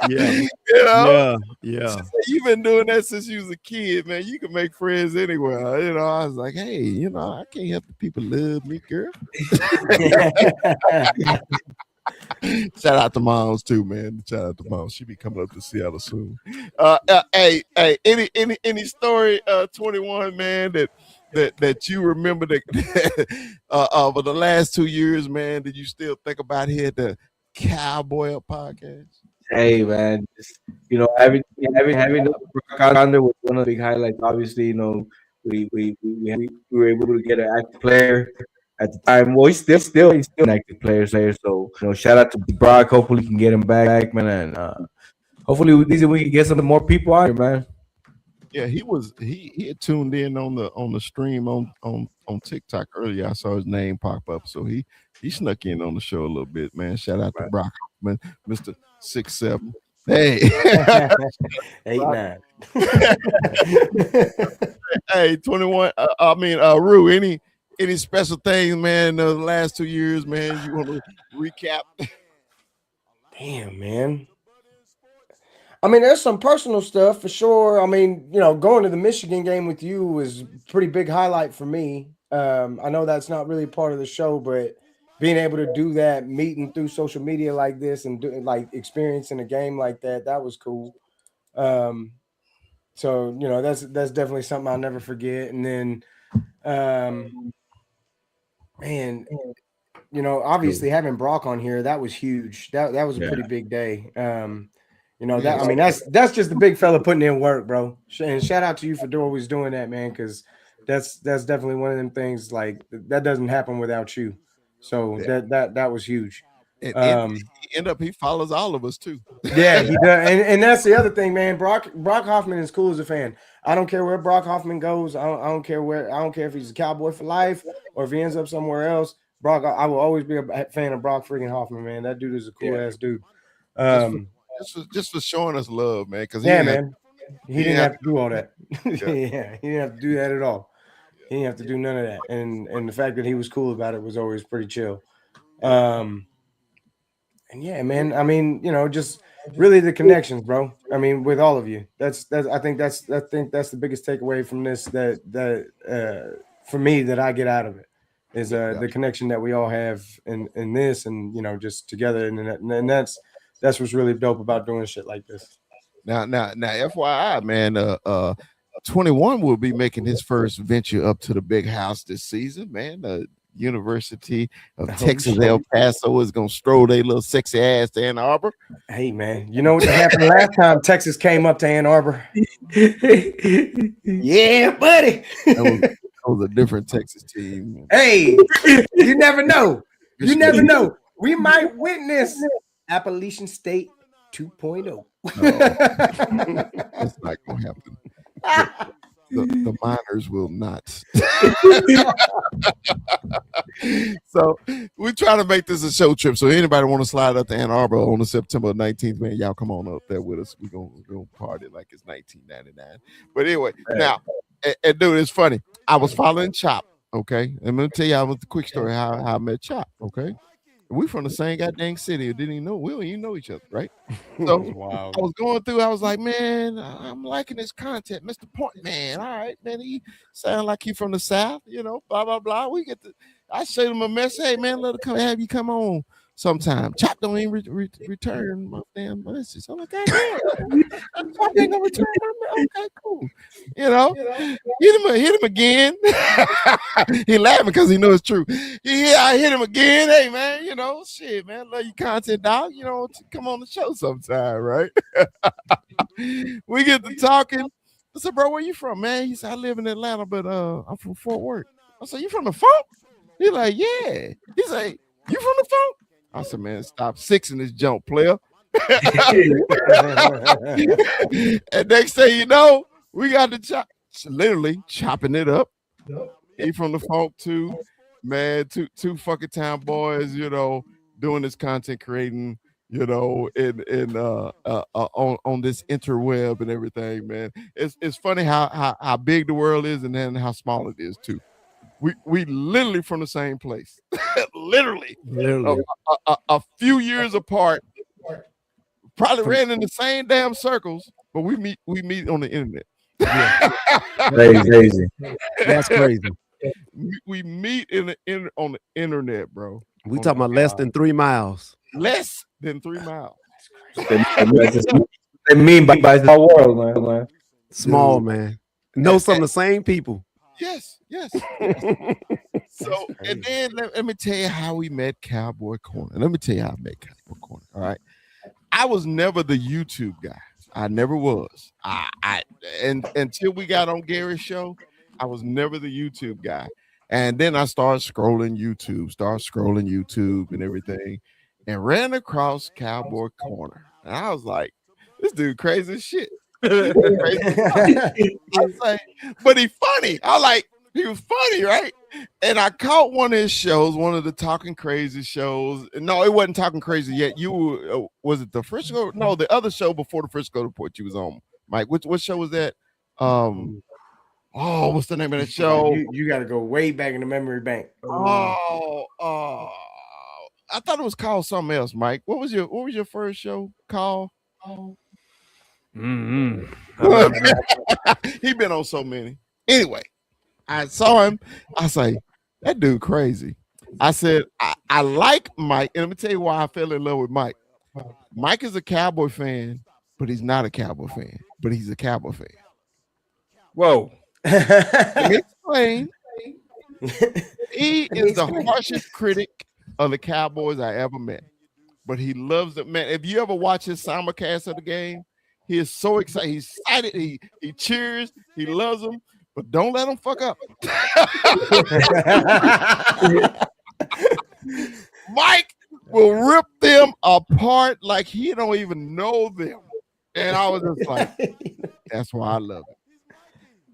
[SPEAKER 6] Yeah.
[SPEAKER 1] She said, you've been doing that since you was a kid, man. You can make friends anywhere. I was like, hey, I can't help the people love me, girl. Shout out to moms too, man. Shout out to moms. She be coming up to Seattle soon. Hey, any story, 21, man, that that you remember for the last 2 years, man, that you still think about here at the Cowboy Up podcast?
[SPEAKER 2] Hey man, just, having Brock on there was one of the big highlights. Obviously, we were able to get an active player at the time. Well, he's still an active player. So shout out to Brock. Hopefully, we can get him back, man, and hopefully we can get some more people on here, man.
[SPEAKER 1] Yeah, he had tuned in on the stream on TikTok earlier. I saw his name pop up, so he snuck in on the show a little bit, man. Shout out to Brock Hoffman, Mr. 6'7". Hey,
[SPEAKER 4] 8'9".
[SPEAKER 1] Hey, 21. Rue, any special things, man, in the last 2 years, man, you want to recap?
[SPEAKER 4] Damn, man. I mean, there's some personal stuff for sure. I mean, going to the Michigan game with you was a pretty big highlight for me. I know that's not really part of the show, but being able to do that, meeting through social media like this and experiencing a game like that was cool. So, that's definitely something I'll never forget. And then, obviously having Brock on here, that was huge. That was a pretty big day. That's just the big fella putting in work, bro. And shout out to you for always doing that, man, because that's definitely one of them things like that doesn't happen without you. So that was huge.
[SPEAKER 1] He follows all of us too.
[SPEAKER 4] Yeah, he does. And that's the other thing, man. Brock Hoffman is cool as a fan. I don't care where Brock Hoffman goes. I don't care if he's a Cowboy for life or if he ends up somewhere else. Brock, I will always be a fan of Brock freaking Hoffman, man. That dude is a cool ass dude.
[SPEAKER 1] Just for showing us love, man. Because
[SPEAKER 4] he didn't have to do all that. Yeah, he didn't have to do that at all. He didn't have to do none of that. And the fact that he was cool about it was always pretty chill. And yeah, man. I mean, just really the connections, bro. I mean, with all of you. I think that's the biggest takeaway from this that for me that I get out of it is the connection that we all have in this and just together and that's what's really dope about doing shit like this.
[SPEAKER 1] Now, FYI, man, 21 will be making his first venture up to the big house this season, man. The University of Texas El Paso is gonna stroll their little sexy ass to Ann Arbor.
[SPEAKER 4] Hey, man, you know what happened last time Texas came up to Ann Arbor? Yeah, buddy.
[SPEAKER 1] That was a different Texas team.
[SPEAKER 4] Hey, you never know. You never know. We might witness Appalachian State 2.0.
[SPEAKER 1] That's not gonna happen. The miners will not. So we try to make this a show trip. So anybody want to slide up to Ann Arbor on the September 19th, man, y'all come on up there with us. We're gonna party like it's 1999. But anyway, now, and dude, it's funny. I was following Chop. Okay, I'm gonna tell y'all the quick story how I met Chop. Okay. We from the same goddamn city. Didn't even know. We don't even know each other, right? So wow. I was going through. I was like, man, I'm liking this content, Mr. Point Man. All right, man. He sound like he from the South, blah blah blah. I showed him a message. Hey, man, let her have you come on sometime. Chop don't even return my damn message. I'm like, God damn, Chop ain't gonna return my message. Okay, cool. Hit him again. He laughing because he knows it's true. I hit him again. Hey, man, shit, man, love your content, dog. Come on the show sometime, right? We get to talking. I said, bro, where you from, man? He said, I live in Atlanta, but I'm from Fort Worth. I said, you from the Funk? He like, yeah. He said, you from the Funk? I said, man, stop sixing this jump, player. And next thing you know, we got to literally chopping it up. He from the Funk too, man. Two fucking town boys, doing this content creating, in on this interweb and everything, man. It's funny how big the world is and then how small it is too. We literally from the same place, literally. A few years apart, probably ran in the same damn circles, but we meet on the internet.
[SPEAKER 2] Yeah. Crazy.
[SPEAKER 6] That's crazy.
[SPEAKER 1] We meet on the internet, bro.
[SPEAKER 6] We talking about less than 3 miles.
[SPEAKER 1] Less than 3 miles.
[SPEAKER 2] They mean by the world, man.
[SPEAKER 6] Small, man. Know some of the same people.
[SPEAKER 1] Yes. So, and then let me tell you how we met Cowboy Corner. Let me tell you how I met Cowboy Corner. All right. I was never the YouTube guy. I never was. And until we got on Gary's show, I was never the YouTube guy. And then I started scrolling YouTube and everything, and ran across Cowboy Corner. And I was like, this dude crazy as shit. I was like, but he funny. He was funny, right? And I caught one of his shows, one of the Talking Crazy shows. No, it wasn't Talking Crazy yet. You was it the Frisco? No, the other show before the Frisco Report you was on, Mike. What show was that? What's the name of that show?
[SPEAKER 4] You got to go way back in the memory bank.
[SPEAKER 1] I thought it was called something else, Mike. What was your first show called?
[SPEAKER 5] Mm-hmm.
[SPEAKER 1] He been on so many. Anyway, I saw him. I say, that dude crazy. I said, I like Mike. And let me tell you why I fell in love with Mike. Mike is a Cowboy fan, but he's not a Cowboy fan. But he's a Cowboy fan.
[SPEAKER 5] Whoa.
[SPEAKER 1] Let me explain. He is the harshest critic of the Cowboys I ever met. But he loves it, man. If you ever watch his simulcast of the game, he is so excited. He's excited. He cheers. He loves them. But don't let him fuck up. Mike will rip them apart like he don't even know them. And I was just like, that's why I love it.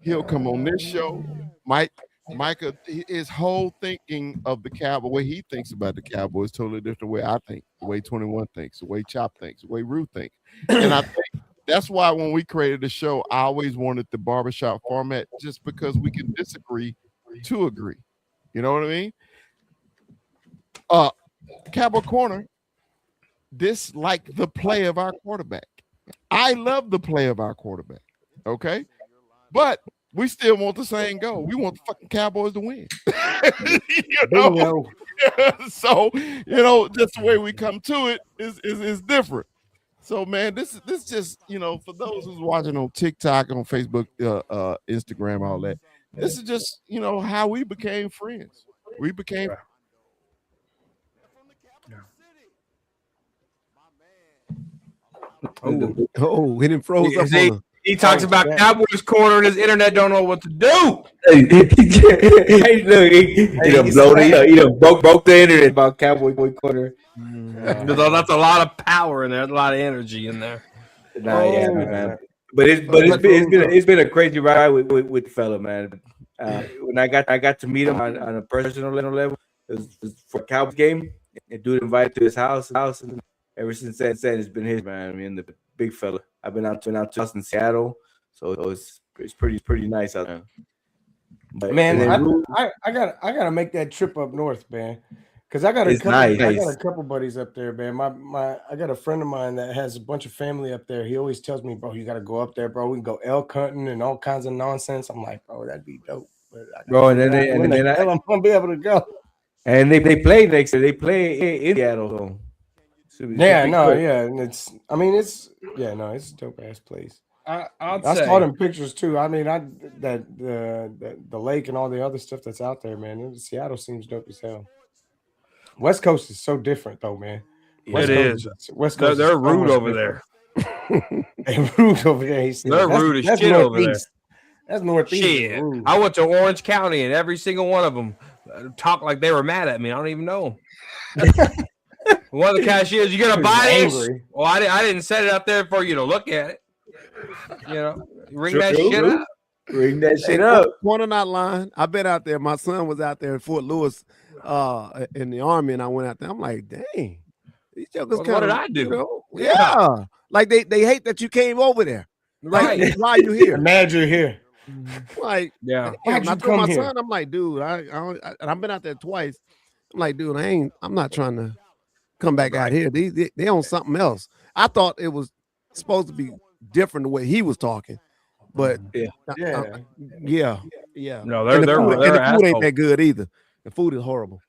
[SPEAKER 1] He'll come on this show. Micah, his whole thinking of the Cowboy, the way he thinks about the Cowboys is totally different the way I think, the way 21 thinks, the way Chop thinks, the way Rue thinks. And I think that's why when we created the show, I always wanted the barbershop format just because we can disagree to agree. You know what I mean? Cowboy Corner dislike the play of our quarterback. I love the play of our quarterback. Okay? But we still want the same goal. We want the fucking Cowboys to win. You know? So, just the way we come to it is different. So, man, this just, for those who's watching on TikTok, on Facebook, Instagram, all that, this is just, how we became friends. We became.
[SPEAKER 6] He didn't froze up on him.
[SPEAKER 5] He talks about Cowboys Corner and his internet don't know what to do.
[SPEAKER 2] He broke the internet about Cowboy Corner.
[SPEAKER 5] That's a lot of power in there. There's a lot of energy in there.
[SPEAKER 2] Man. But it's been a crazy ride with the fella, man. When I got to meet him on a personal level, it was for a Cowboys game. And dude invited to his house, and ever since then it's been his, man. I mean, the big fella. I've been out to us in Seattle, so it's pretty nice out there. But,
[SPEAKER 4] man, I gotta make that trip up north, man. Because I got a couple buddies up there, man. I got a friend of mine that has a bunch of family up there. He always tells me, bro, you got to go up there, bro. We can go elk hunting and all kinds of nonsense. I'm like, bro, that'd be dope.
[SPEAKER 2] Bro, and then
[SPEAKER 4] I'm gonna be able to go.
[SPEAKER 2] And they play next year. They play in Seattle. So
[SPEAKER 4] and it's a dope ass place. I saw them pictures too. I mean, the lake and all the other stuff that's out there, man. Seattle seems dope as hell. West Coast is so different, though, man.
[SPEAKER 5] West Coast. They're rude over there.
[SPEAKER 4] They're rude over there.
[SPEAKER 5] They're rude as shit over there.
[SPEAKER 4] That's northeast.
[SPEAKER 5] Shit. I went to Orange County, and every single one of them talked like they were mad at me. I don't even know them. One of the cashiers, you gonna buy this? Well, I didn't set it up there for you to look at it. Ring that shit up.
[SPEAKER 2] Ring that shit up.
[SPEAKER 6] Corner not lying. I've been out there. My son was out there in Fort Lewis in the Army, and I went out there. I'm like, dang, these jokers
[SPEAKER 5] what did I do?
[SPEAKER 6] Yeah. Like they hate that you came over there.
[SPEAKER 5] Right.
[SPEAKER 6] Why you here?
[SPEAKER 4] Mad you're here.
[SPEAKER 6] Like,
[SPEAKER 5] yeah.
[SPEAKER 6] When I told my son, I'm like, dude, I've been out there twice. I'm like, dude, I'm not trying to come back out here. They on something else. I thought it was supposed to be different the way he was talking, but
[SPEAKER 5] yeah.
[SPEAKER 6] No,
[SPEAKER 5] they're
[SPEAKER 6] the food ain't that good either. The food is horrible.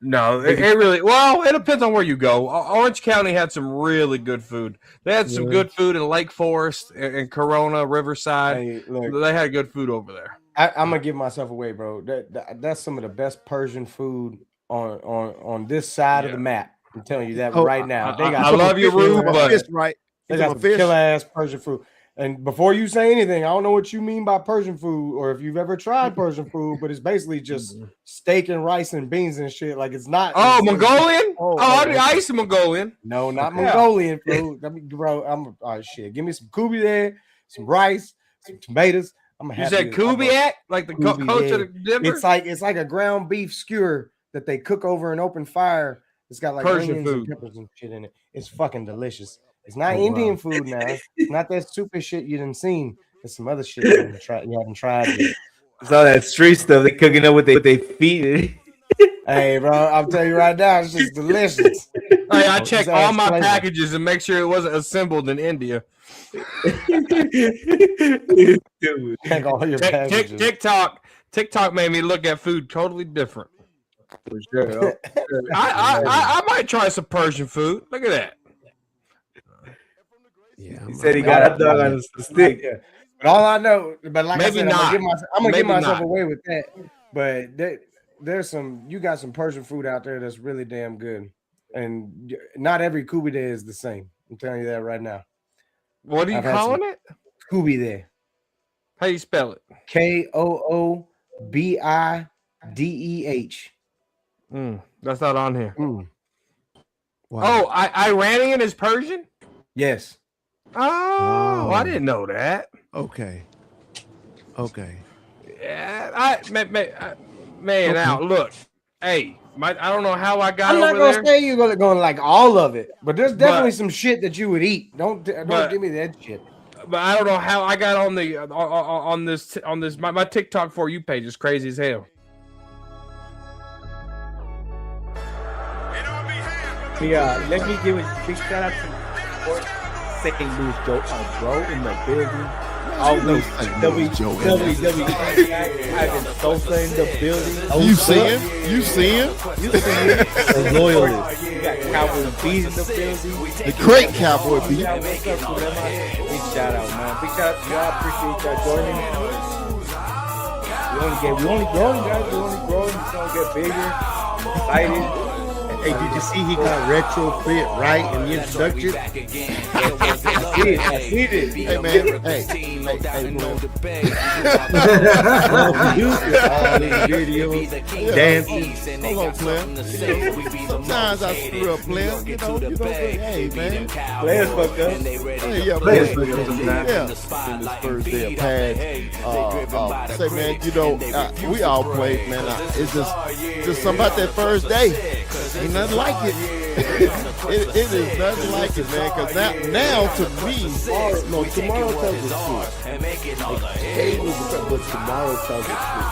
[SPEAKER 5] No, it really. Well, it depends on where you go. Orange County had some really good food. They had some good food in Lake Forest and Corona, Riverside.
[SPEAKER 4] Hey, look,
[SPEAKER 5] they had good food over there.
[SPEAKER 4] I'm gonna give myself away, bro. That's some of the best Persian food on this side of the map. I'm telling you that right now. They got
[SPEAKER 5] I love you, Rube, but
[SPEAKER 6] Fish, right?
[SPEAKER 4] they got some killer ass Persian food. And before you say anything, I don't know what you mean by Persian food, or if you've ever tried Persian food, but it's basically just steak and rice and beans and shit. Like it's not.
[SPEAKER 5] oh, Mongolian?
[SPEAKER 4] Oh,
[SPEAKER 5] I used to Mongolian.
[SPEAKER 4] No, not Mongolian food. I mean, bro, oh shit. Give me some kubi there, some rice, some tomatoes. I'm
[SPEAKER 5] You
[SPEAKER 4] happy
[SPEAKER 5] said
[SPEAKER 4] to-
[SPEAKER 5] Kubiak, like the
[SPEAKER 4] Kubi,
[SPEAKER 5] coach
[SPEAKER 4] yeah.
[SPEAKER 5] of the Denver?
[SPEAKER 4] It's like a ground beef skewer that they cook over an open fire. It's got like
[SPEAKER 5] Persian
[SPEAKER 4] onions and
[SPEAKER 5] food.
[SPEAKER 4] peppers and shit in it. It's fucking delicious. It's not Indian food now. It's not that stupid shit you done seen. It's some other shit you haven't tried yet.
[SPEAKER 2] It's all that street stuff they cooking up with they feet.
[SPEAKER 4] Hey, bro, I'm telling you right now, it's just delicious.
[SPEAKER 5] Hey, I
[SPEAKER 4] It's
[SPEAKER 5] checked
[SPEAKER 4] ass
[SPEAKER 5] all my
[SPEAKER 4] flavor.
[SPEAKER 5] packages and make sure it wasn't assembled in India.
[SPEAKER 2] Dude.
[SPEAKER 4] Check all your packages.
[SPEAKER 5] TikTok made me look at food totally different.
[SPEAKER 2] For sure.
[SPEAKER 5] I might try some Persian food. Look at that.
[SPEAKER 6] Yeah,
[SPEAKER 2] He said he got a dog on the stick.
[SPEAKER 4] Yeah. But all I know, but like
[SPEAKER 5] Maybe
[SPEAKER 4] I said,
[SPEAKER 5] not.
[SPEAKER 4] I'm gonna give
[SPEAKER 5] Maybe
[SPEAKER 4] myself
[SPEAKER 5] not.
[SPEAKER 4] away with that. But there's you got some Persian food out there that's really damn good, and not every kubi there is the same. I'm telling you that right now.
[SPEAKER 5] What are you
[SPEAKER 4] I've had
[SPEAKER 5] calling
[SPEAKER 4] some-
[SPEAKER 5] it?
[SPEAKER 4] Kubi there,
[SPEAKER 5] How you spell it?
[SPEAKER 4] KOOBIDEH.
[SPEAKER 5] That's not on here.
[SPEAKER 6] Wow.
[SPEAKER 5] Oh, Iranian is Persian?
[SPEAKER 4] Yes.
[SPEAKER 5] Oh, I didn't know that.
[SPEAKER 6] Okay.
[SPEAKER 5] Yeah, man, now look. Hey, I don't know how I got
[SPEAKER 4] I'm not
[SPEAKER 5] over
[SPEAKER 4] gonna
[SPEAKER 5] there.
[SPEAKER 4] say you're gonna like all of it, but there's definitely some shit that you would eat. Don't
[SPEAKER 5] but-
[SPEAKER 4] give me that shit.
[SPEAKER 5] But I don't know how I got on the on this my TikTok For You page is crazy as hell.
[SPEAKER 2] Yeah, let me give a big shout out to St. Louis Joe, bro, in the building. Always WWE Ivan Sosa in the building.
[SPEAKER 1] You seeing?
[SPEAKER 2] The loyalists. You got Cowboy Beat in the building.
[SPEAKER 1] The great Cowboy beat.
[SPEAKER 2] Yeah, what's up, Grandma? Big shout out, man. Big shout out to y'all. Appreciate y'all joining. We only growing, guys. We only growing. It's gonna get bigger. Excited.
[SPEAKER 7] Hey, did you see he got retrofit right in the introduction?
[SPEAKER 2] I see it.
[SPEAKER 1] Hey man, hey,
[SPEAKER 7] All these videos, dancing.
[SPEAKER 1] hold on, player. Sometimes I screw up, player. You know, hey man,
[SPEAKER 2] Players fucked up.
[SPEAKER 1] hey, yeah,
[SPEAKER 7] Players
[SPEAKER 1] man.
[SPEAKER 7] fucked up sometimes.
[SPEAKER 1] Yeah. In this first day of pads, say man, you know, we all played, man. It's just something about that first day. Ain't nothing like it. It is nothing like it, man. Because now to me,
[SPEAKER 7] No, tomorrow tells the truth. Hey, but tomorrow tells the truth.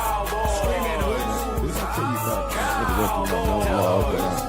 [SPEAKER 1] this is tell you about